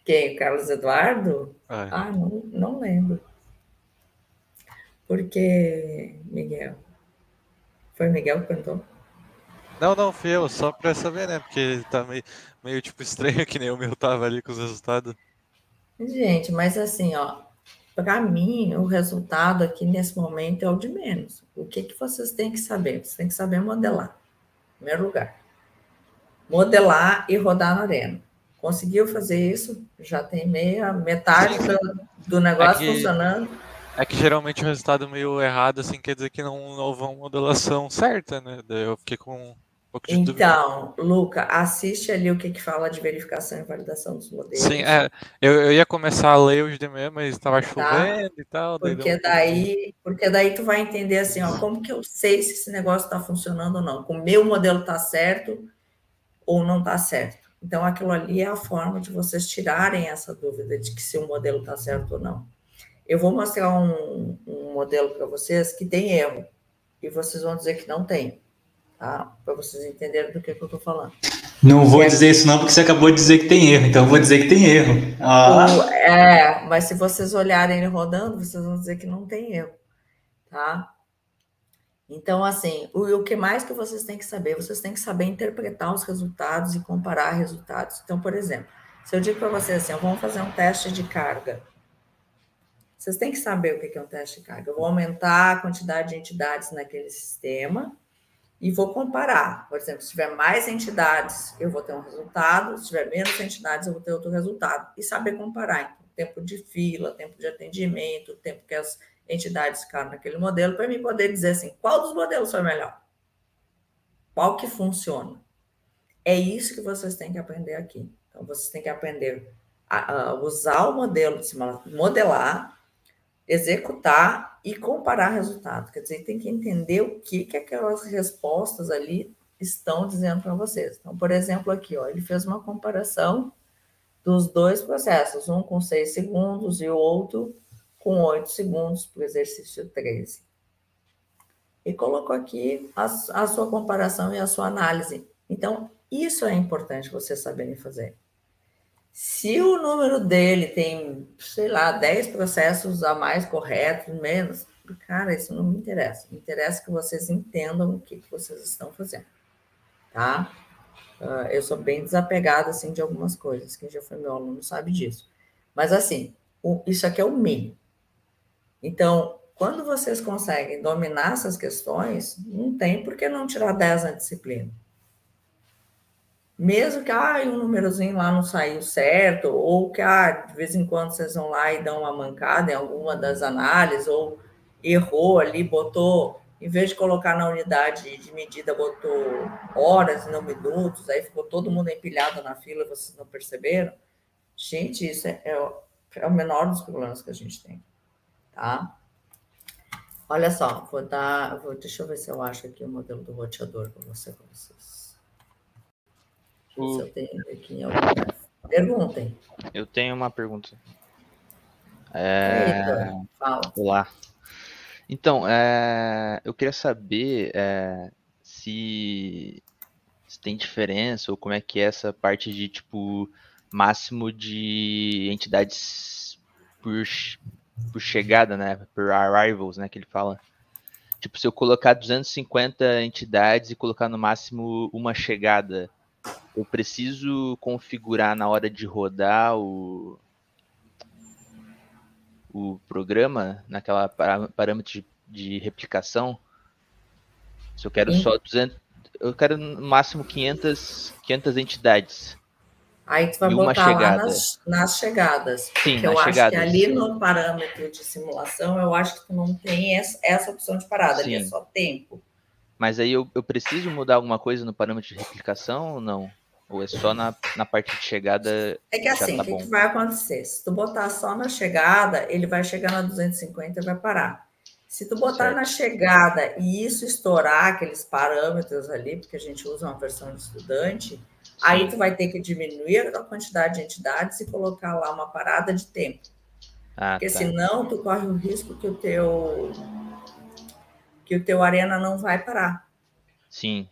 Quem? O Carlos Eduardo? É. Ah, não lembro. Porque, Miguel? Foi Miguel que perguntou? Não, fui eu, só pra saber, né? Porque tá meio tipo estranho que nem o meu tava ali com os resultados. Gente, mas assim, ó, para mim, o resultado aqui nesse momento é o de menos. O que vocês têm que saber? Vocês têm que saber modelar, em primeiro lugar. Modelar e rodar na arena. Conseguiu fazer isso? Já tem metade do negócio funcionando. É que geralmente o resultado meio errado, assim, quer dizer que não houve uma modelação certa, né? Daí eu fiquei com um pouco de dúvida. Então, Luca, assiste ali o que fala de verificação e validação dos modelos. Sim, eu ia começar a ler hoje de manhã, mas estava chovendo e tal. Porque daí tu vai entender assim, ó, como que eu sei se esse negócio está funcionando ou não? Com o meu modelo está certo ou não está certo? Então, aquilo ali é a forma de vocês tirarem essa dúvida de que se o modelo está certo ou não. Eu vou mostrar um modelo para vocês que tem erro, e vocês vão dizer que não tem. tá? Para vocês entenderem do que eu estou falando. Não vou dizer isso não, porque você acabou de dizer que tem erro, então eu vou dizer que tem erro. Mas se vocês olharem ele rodando, vocês vão dizer que não tem erro, tá? Então, assim, o que mais que vocês têm que saber? Vocês têm que saber interpretar os resultados e comparar resultados. Então, por exemplo, se eu digo para vocês assim, vamos fazer um teste de carga. Vocês têm que saber o que é um teste de carga. Eu vou aumentar a quantidade de entidades naquele sistema e vou comparar. Por exemplo, se tiver mais entidades, eu vou ter um resultado. Se tiver menos entidades, eu vou ter outro resultado. E saber comparar. Então, tempo de fila, tempo de atendimento, tempo que as entidades ficaram naquele modelo, para mim poder dizer assim, qual dos modelos foi melhor? Qual que funciona? É isso que vocês têm que aprender aqui. Então, vocês têm que aprender a usar o modelo de simulação, modelar, executar e comparar resultado. Quer dizer, tem que entender o que aquelas respostas ali estão dizendo para vocês. Então, por exemplo, aqui, ó, ele fez uma comparação dos dois processos, um com 6 segundos e o outro com 8 segundos para o exercício 13. E colocou aqui a sua comparação e a sua análise. Então, isso é importante vocês saberem fazer. Se o número dele tem, sei lá, 10 processos a mais corretos, menos, cara, isso não me interessa. Me interessa que vocês entendam o que vocês estão fazendo, tá? Eu sou bem desapegada, assim, de algumas coisas. Quem já foi meu aluno sabe disso. Mas, assim, isso aqui é o mínimo. Então, quando vocês conseguem dominar essas questões, não tem por que não tirar 10 na disciplina. Mesmo que um númerozinho lá não saiu certo, ou que de vez em quando vocês vão lá e dão uma mancada em alguma das análises, ou errou ali, botou, em vez de colocar na unidade de medida, botou horas e não minutos, aí ficou todo mundo empilhado na fila, vocês não perceberam. Gente, isso é o menor dos problemas que a gente tem, tá? Olha só, deixa eu ver se eu acho aqui o modelo do roteador para vocês. Se eu tenho aqui em algum lugar. Perguntem. Eu tenho uma pergunta. Fala. Olá. Então, eu queria saber se tem diferença ou como é que é essa parte de, tipo, máximo de entidades por chegada, né? Por arrivals, né? Que ele fala. Tipo, se eu colocar 250 entidades e colocar no máximo uma chegada, eu preciso configurar na hora de rodar o programa naquela parâmetro de replicação? Se eu quero só 200, eu quero no máximo 500 entidades. Aí tu vai botar lá nas chegadas. Sim, porque eu acho que ali no parâmetro de simulação, eu acho que tu não tem essa opção de parada, ali é só tempo. Mas aí eu preciso mudar alguma coisa no parâmetro de replicação ou não? Ou é só na parte de chegada? É que assim, o que vai acontecer? Se tu botar só na chegada, ele vai chegar na 250 e vai parar. Se tu botar na chegada e isso estourar aqueles parâmetros ali, porque a gente usa uma versão de estudante, aí tu vai ter que diminuir a quantidade de entidades e colocar lá uma parada de tempo. Porque senão tu corre o risco que o teu arena não vai parar. Sim.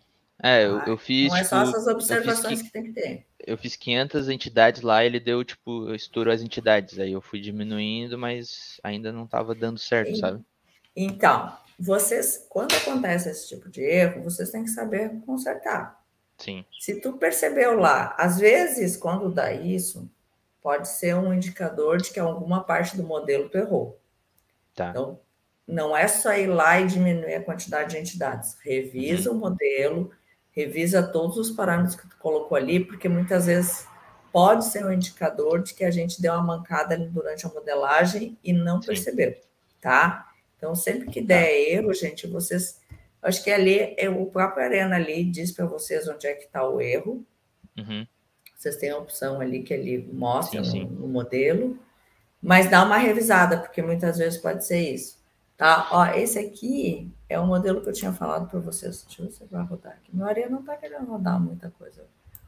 Eu fiz. Não é só essas observações que tem que ter. Eu fiz 500 entidades lá, ele deu, tipo, estourou as entidades. Aí eu fui diminuindo, mas ainda não estava dando certo, sabe? Então, vocês, quando acontece esse tipo de erro, vocês têm que saber consertar. Sim. Se tu percebeu lá, às vezes, quando dá isso, pode ser um indicador de que alguma parte do modelo tu errou. Tá. Então, não é só ir lá e diminuir a quantidade de entidades. Revisa o modelo, revisa todos os parâmetros que tu colocou ali, porque muitas vezes pode ser um indicador de que a gente deu uma mancada ali durante a modelagem e não percebeu, tá? Então, sempre que der erro, gente, vocês... Acho que ali, o próprio Arena ali diz para vocês onde é que está o erro. Vocês têm a opção ali que ele mostra no modelo, mas dá uma revisada, porque muitas vezes pode ser isso. Tá? Ó, esse aqui é o modelo que eu tinha falado para vocês. Deixa eu ver se vai rodar aqui. Meu Arena não está querendo rodar muita coisa.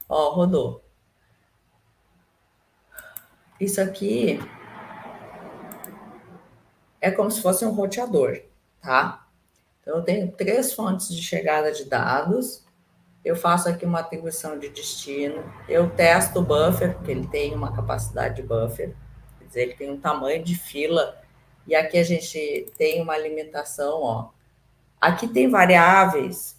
Ó, rodou. Isso aqui é como se fosse um roteador, tá? Então, eu tenho 3 fontes de chegada de dados, eu faço aqui uma atribuição de destino, eu testo o buffer, porque ele tem uma capacidade de buffer, quer dizer, ele tem um tamanho de fila, e aqui a gente tem uma limitação, ó. Aqui tem variáveis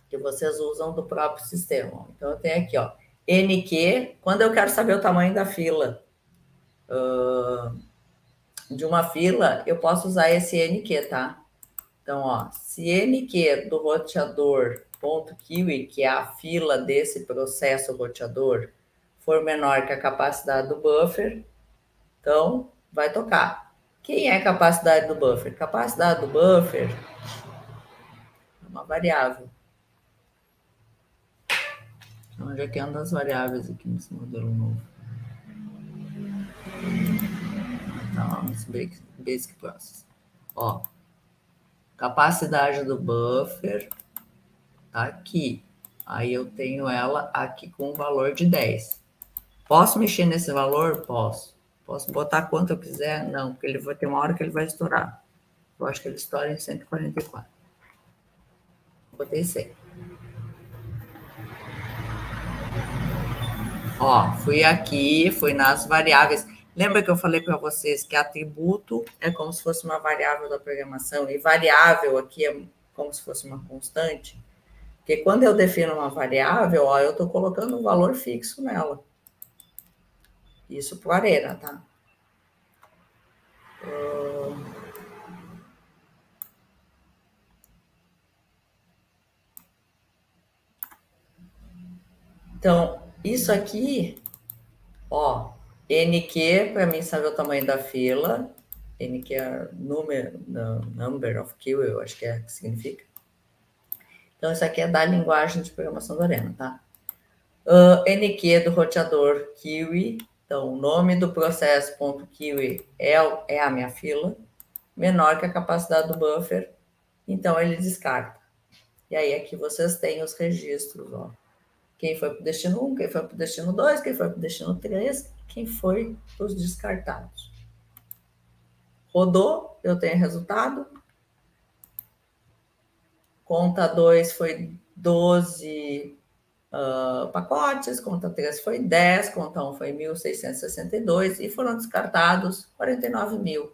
que vocês usam do próprio sistema. Então, eu tenho aqui, ó, NQ, quando eu quero saber o tamanho da fila, de uma fila, eu posso usar esse NQ, tá? Então, ó, se NQ do roteador.kiwi, que é a fila desse processo roteador, for menor que a capacidade do buffer, então vai tocar. Quem é a capacidade do buffer? Capacidade do buffer é uma variável. Onde é que andam as variáveis aqui nesse modelo novo? Então, nesse Basic Process. Ó, capacidade do buffer tá aqui. Aí eu tenho ela aqui com o valor de 10. Posso mexer nesse valor? Posso. Posso botar quanto eu quiser? Não, porque ele vai ter uma hora que ele vai estourar. Eu acho que ele estoura em 144. Botei 100. Ó, fui aqui, fui nas variáveis. Lembra que eu falei para vocês que atributo é como se fosse uma variável da programação e variável aqui é como se fosse uma constante? Porque quando eu defino uma variável, ó, eu estou colocando um valor fixo nela. Isso para o Arena, tá? Então, isso aqui, ó, NQ, para mim saber o tamanho da fila. NQ é number of queue, eu acho que é que significa. Então, isso aqui é da linguagem de programação do Arena, tá? NQ do roteador Kiwi. Então, o nome do processo.kiwi é a minha fila, menor que a capacidade do buffer. Então, ele descarta. E aí, aqui vocês têm os registros, ó. Quem foi para o destino 1, quem foi para o destino 2, quem foi para o destino 3, quem foi para os descartados. Rodou, eu tenho resultado. Conta 2 foi 12 pacotes, conta 3 foi 10, conta 1 foi 1.662 e foram descartados 49 mil.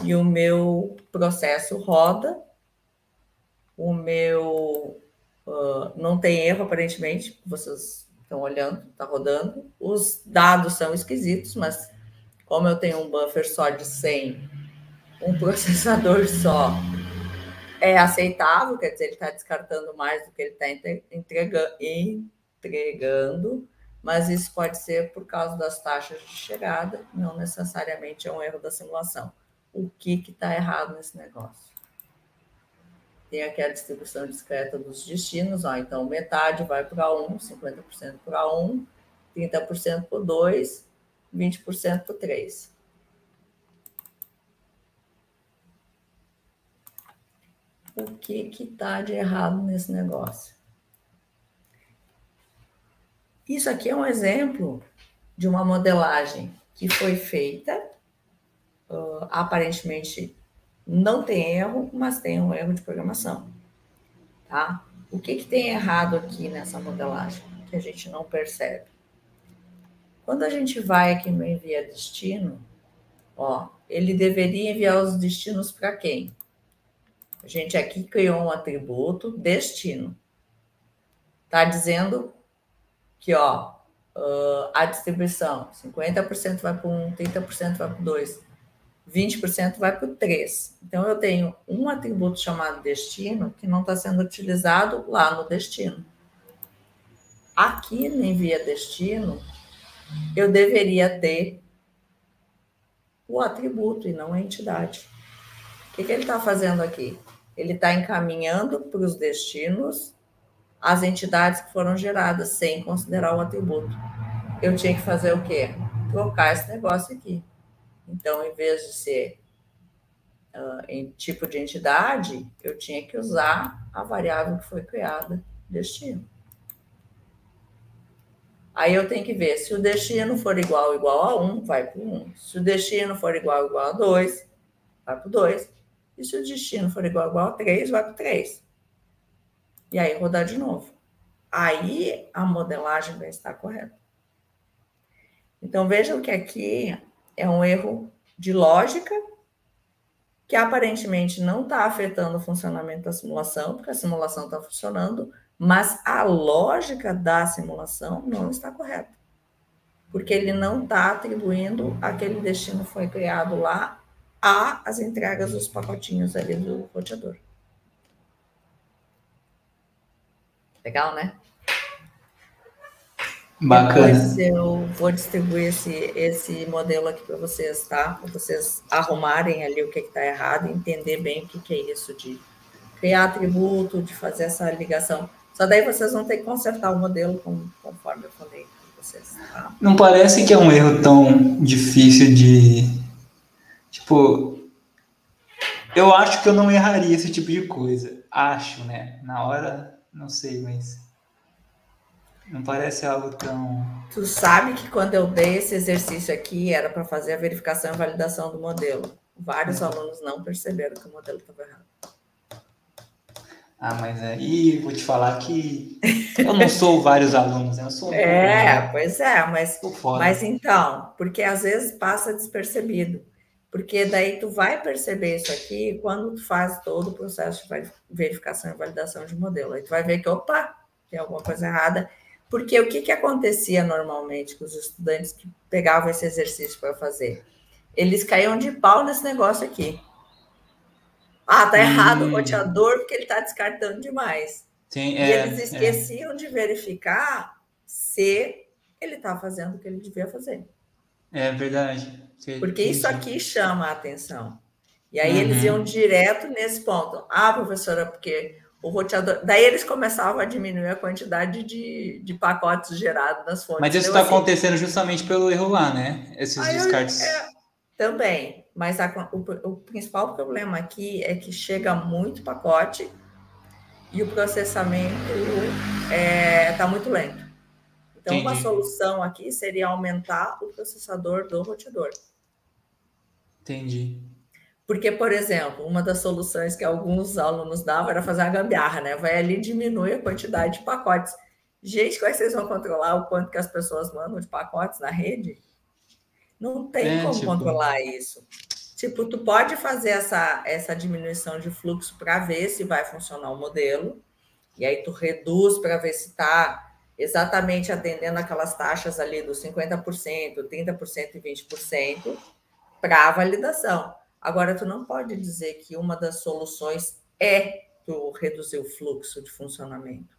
E o meu processo roda, o meu não tem erro aparentemente, vocês estão olhando, está rodando. Os dados são esquisitos, mas como eu tenho um buffer só de 100, um processador só é aceitável, quer dizer, ele está descartando mais do que ele está entregando, mas isso pode ser por causa das taxas de chegada, não necessariamente é um erro da simulação. O que está errado nesse negócio? Tem aqui a distribuição discreta dos destinos, ó, então metade vai para 1, 50% para 1, 30% para 2, 20% para 3. O que está de errado nesse negócio? Isso aqui é um exemplo de uma modelagem que foi feita, aparentemente não tem erro, mas tem um erro de programação, tá? O que tem errado aqui nessa modelagem que a gente não percebe? Quando a gente vai aqui no envia destino, ó, ele deveria enviar os destinos para quem? A gente aqui criou um atributo destino. Tá dizendo que, ó, a distribuição, 50% vai para 1, 30% vai para 2, 20% vai para o 3. Então, eu tenho um atributo chamado destino que não está sendo utilizado lá no destino. Aqui no envia destino, eu deveria ter o atributo e não a entidade. O que ele está fazendo aqui? Ele está encaminhando para os destinos as entidades que foram geradas, sem considerar o atributo. Eu tinha que fazer o quê? Trocar esse negócio aqui. Então, em vez de ser em tipo de entidade, eu tinha que usar a variável que foi criada, destino. Aí eu tenho que ver, se o destino for igual a 1, vai para o 1. Se o destino for igual a 2, vai para o 2. E se o destino for igual a 3, vai para 3. E aí rodar de novo. Aí a modelagem vai estar correta. Então vejam que aqui é um erro de lógica que aparentemente não está afetando o funcionamento da simulação, porque a simulação está funcionando, mas a lógica da simulação não está correta. Porque ele não está atribuindo aquele destino que foi criado lá às entregas dos pacotinhos ali do roteador. Legal, né? Bacana. Depois eu vou distribuir esse modelo aqui para vocês, tá? Para vocês arrumarem ali o que está errado e entender bem o que é isso de criar atributo, de fazer essa ligação. Só daí vocês vão ter que consertar o modelo conforme eu falei para vocês, tá? Não parece que é um erro tão difícil de... Tipo, eu acho que eu não erraria esse tipo de coisa. Acho, né? Na hora, não sei, mas... Não parece algo tão... Tu sabe que quando eu dei esse exercício aqui, era para fazer a verificação e validação do modelo. Vários alunos não perceberam que o modelo estava errado. Ah, mas aí vou te falar que eu não sou vários alunos, né? Eu sou um pouco, Pois é, tô fora. mas então, porque às vezes passa despercebido. Porque daí tu vai perceber isso aqui quando tu faz todo o processo de verificação e validação de modelo. Aí tu vai ver que, opa, tem alguma coisa errada. Porque o que acontecia normalmente com os estudantes que pegavam esse exercício para fazer? Eles caíam de pau nesse negócio aqui. Ah, tá errado o roteador porque ele está descartando demais. Sim, e eles esqueciam de verificar se ele está fazendo o que ele devia fazer. É verdade. Porque isso aqui chama a atenção. E aí eles iam direto nesse ponto. Ah, professora, porque o roteador... Daí eles começavam a diminuir a quantidade de pacotes gerados nas fontes. Mas isso está acontecendo justamente pelo erro lá, né? Esses descartes. Também. Mas o principal problema aqui é que chega muito pacote e o processamento está muito lento. Então, uma solução aqui seria aumentar o processador do roteador. Entendi. Porque, por exemplo, uma das soluções que alguns alunos davam era fazer uma gambiarra, né? Vai ali e diminui a quantidade de pacotes. Gente, como é que vocês vão controlar o quanto que as pessoas mandam de pacotes na rede? Não tem como controlar isso. Tipo, tu pode fazer essa diminuição de fluxo para ver se vai funcionar o modelo, e aí tu reduz para ver se está exatamente atendendo aquelas taxas ali dos 50%, 30% e 20% para a validação. Agora, tu não pode dizer que uma das soluções é tu reduzir o fluxo de funcionamento.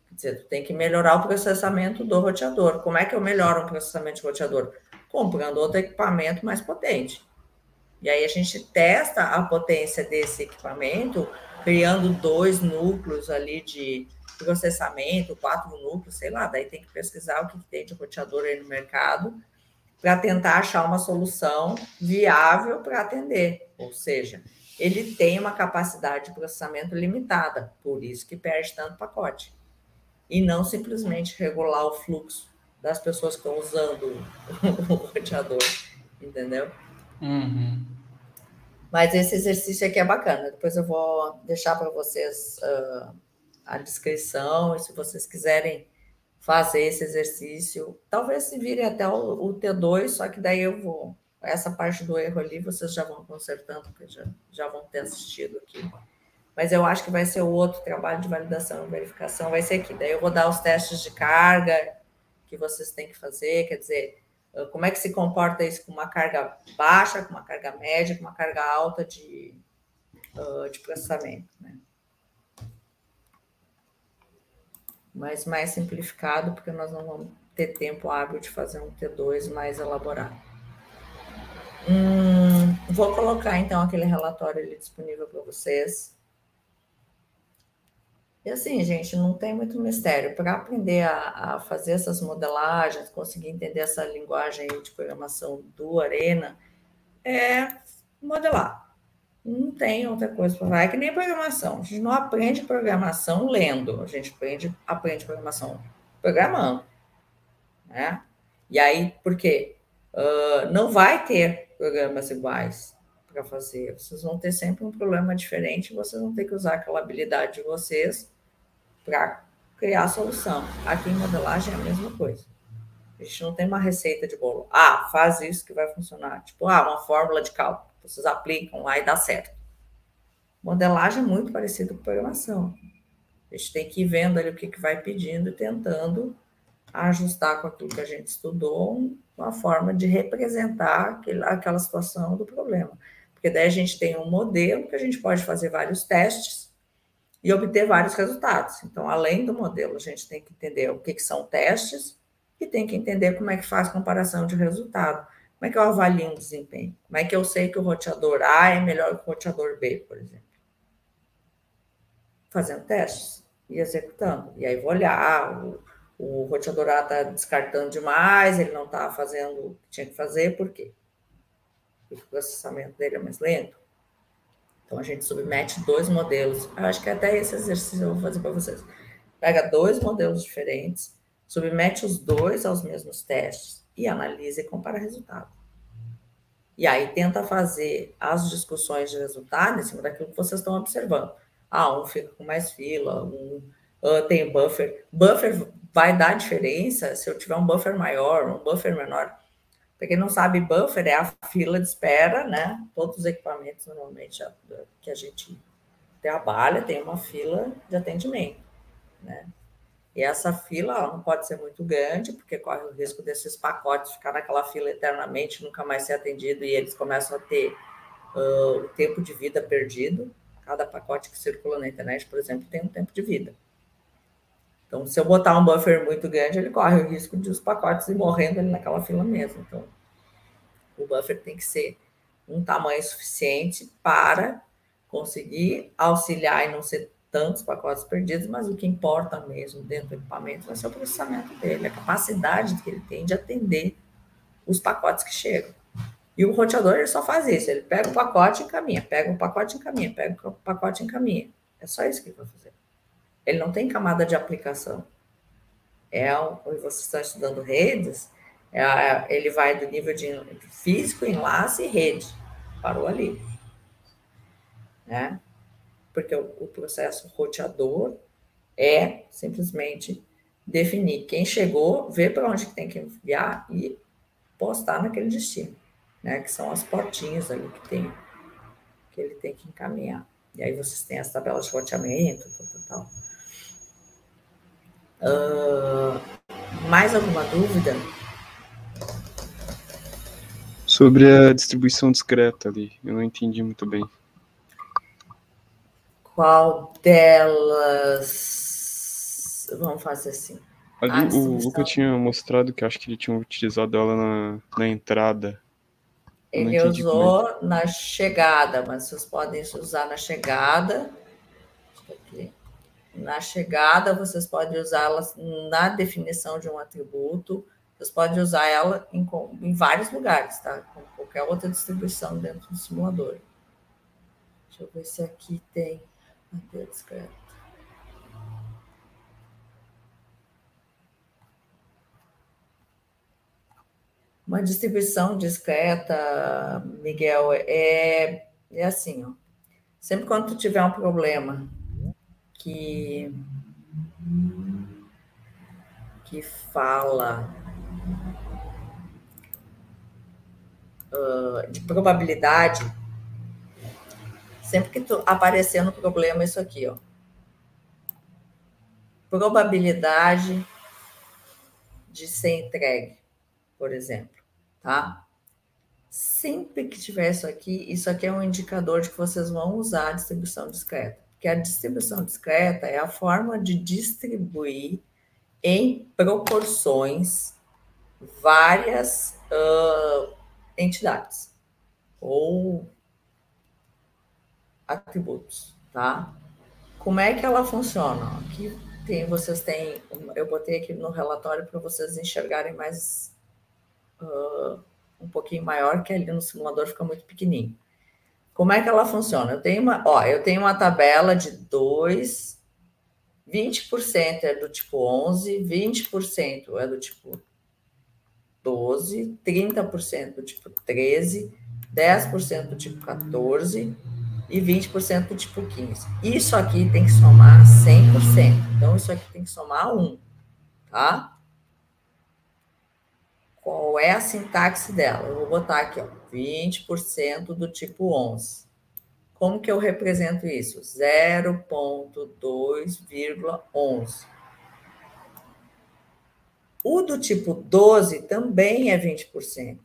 Quer dizer, tu tem que melhorar o processamento do roteador. Como é que eu melhoro o processamento do roteador? Comprando outro equipamento mais potente. E aí a gente testa a potência desse equipamento, criando 2 núcleos ali de processamento, 4 núcleos, sei lá, daí tem que pesquisar o que tem de roteador aí no mercado para tentar achar uma solução viável para atender. Ou seja, ele tem uma capacidade de processamento limitada, por isso que perde tanto pacote. E não simplesmente regular o fluxo das pessoas que estão usando o roteador, entendeu? Mas esse exercício aqui é bacana. Depois eu vou deixar para vocês a descrição, e se vocês quiserem fazer esse exercício, talvez se vire até o T2, só que daí eu vou... Essa parte do erro ali vocês já vão consertando, porque já vão ter assistido aqui. Mas eu acho que vai ser o outro trabalho de validação e verificação, vai ser aqui. Daí eu vou dar os testes de carga que vocês têm que fazer, quer dizer, como é que se comporta isso com uma carga baixa, com uma carga média, com uma carga alta de processamento, né? Mas mais simplificado, porque nós não vamos ter tempo hábil de fazer um T2 mais elaborado. Vou colocar, então, aquele relatório ali disponível para vocês. E assim, gente, não tem muito mistério. Para aprender a fazer essas modelagens, conseguir entender essa linguagem de programação do Arena, é modelar. Não tem outra coisa para falar. É que nem programação. A gente não aprende programação lendo. A gente aprende programação programando. Né? E aí, por quê? Não vai ter programas iguais para fazer. Vocês vão ter sempre um problema diferente, vocês vão ter que usar aquela habilidade de vocês para criar a solução. Aqui em modelagem é a mesma coisa. A gente não tem uma receita de bolo. Ah, faz isso que vai funcionar. Tipo, uma fórmula de cálculo. Vocês aplicam lá e dá certo. Modelagem é muito parecido com programação. A gente tem que ir vendo ali o que vai pedindo e tentando ajustar com aquilo que a gente estudou uma forma de representar aquela situação do problema. Porque daí a gente tem um modelo que a gente pode fazer vários testes e obter vários resultados. Então, além do modelo, a gente tem que entender o que são testes e tem que entender como é que faz comparação de resultado. Como é que eu avalio um desempenho? Como é que eu sei que o roteador A é melhor que o roteador B, por exemplo? Fazendo testes e executando. E aí vou olhar, o roteador A está descartando demais, ele não está fazendo o que tinha que fazer, por quê? Porque o processamento dele é mais lento. Então, a gente submete 2 modelos. Eu acho que até esse exercício eu vou fazer para vocês. Pega 2 modelos diferentes, submete os 2 aos mesmos testes e analisa e compara resultado. E aí tenta fazer as discussões de resultado em cima daquilo que vocês estão observando. Um fica com mais fila, um tem buffer. Buffer vai dar diferença se eu tiver um buffer maior, um buffer menor. Para quem não sabe, buffer é a fila de espera, né? Todos os equipamentos, normalmente, que a gente trabalha, tem uma fila de atendimento, né? E essa fila não pode ser muito grande, porque corre o risco desses pacotes ficar naquela fila eternamente, nunca mais ser atendido, e eles começam a ter o tempo de vida perdido. Cada pacote que circula na internet, por exemplo, tem um tempo de vida. Então, se eu botar um buffer muito grande, ele corre o risco de os pacotes ir morrendo ali naquela fila mesmo. Então, o buffer tem que ser um tamanho suficiente para conseguir auxiliar e não ser tantos pacotes perdidos, mas o que importa mesmo dentro do equipamento vai ser o processamento dele, a capacidade que ele tem de atender os pacotes que chegam. E o roteador, ele só faz isso, ele pega o pacote e encaminha, pega o pacote e encaminha, pega o pacote e encaminha. É só isso que ele vai fazer. Ele não tem camada de aplicação. Vocês estão estudando redes, ele vai do nível de físico, enlace e rede. Parou ali. Né? Porque o processo roteador é simplesmente definir quem chegou, ver para onde tem que enviar e postar naquele destino, né? Que são as portinhas ali que ele tem que encaminhar. E aí vocês têm as tabelas de roteamento, tal. Mais alguma dúvida? Sobre a distribuição discreta ali, eu não entendi muito bem. Qual delas? Vamos fazer assim. Ali o Luca tinha mostrado que acho que ele tinha utilizado ela na entrada. Ele usou na chegada, mas vocês podem usar na chegada. Aqui. Na chegada, vocês podem usá-la na definição de um atributo. Vocês podem usar ela em vários lugares, tá? Com qualquer outra distribuição dentro do simulador. Deixa eu ver se aqui tem. Discreto. Uma distribuição discreta, Miguel, é assim, ó. Sempre quando tu tiver um problema que fala de probabilidade, sempre que tu aparecer no problema isso aqui, ó. Probabilidade de ser entregue, por exemplo, tá? Sempre que tiver isso aqui é um indicador de que vocês vão usar a distribuição discreta. Porque a distribuição discreta é a forma de distribuir em proporções várias entidades ou atributos, tá? Como é que ela funciona? Aqui vocês têm, eu botei aqui no relatório para vocês enxergarem mais, um pouquinho maior, que ali no simulador fica muito pequenininho. Como é que ela funciona? Eu tenho uma tabela de 2, 20% é do tipo 11, 20% é do tipo 12, 30% do tipo 13, 10% do tipo 14 e 20% do tipo 15. Isso aqui tem que somar 100%. Então, isso aqui tem que somar 1, tá? Qual é a sintaxe dela? Eu vou botar aqui, ó, 20% do tipo 11. Como que eu represento isso? 0,2,11. O do tipo 12 também é 20%.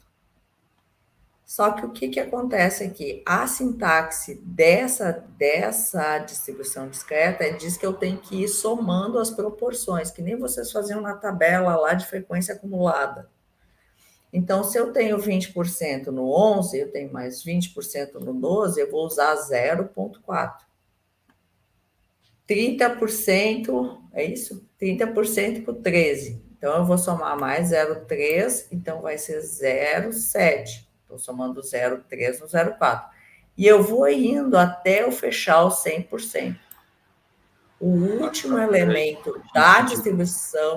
Só que o que acontece aqui? A sintaxe dessa distribuição discreta diz que eu tenho que ir somando as proporções, que nem vocês faziam na tabela lá de frequência acumulada. Então, se eu tenho 20% no 11, eu tenho mais 20% no 12, eu vou usar 0,4. 30%, é isso? 30% para o 13. Então, eu vou somar mais 0,3, então vai ser 0,7. Estou somando 0,3 no 0,4. E eu vou indo até eu fechar o 100%. O último elemento da distribuição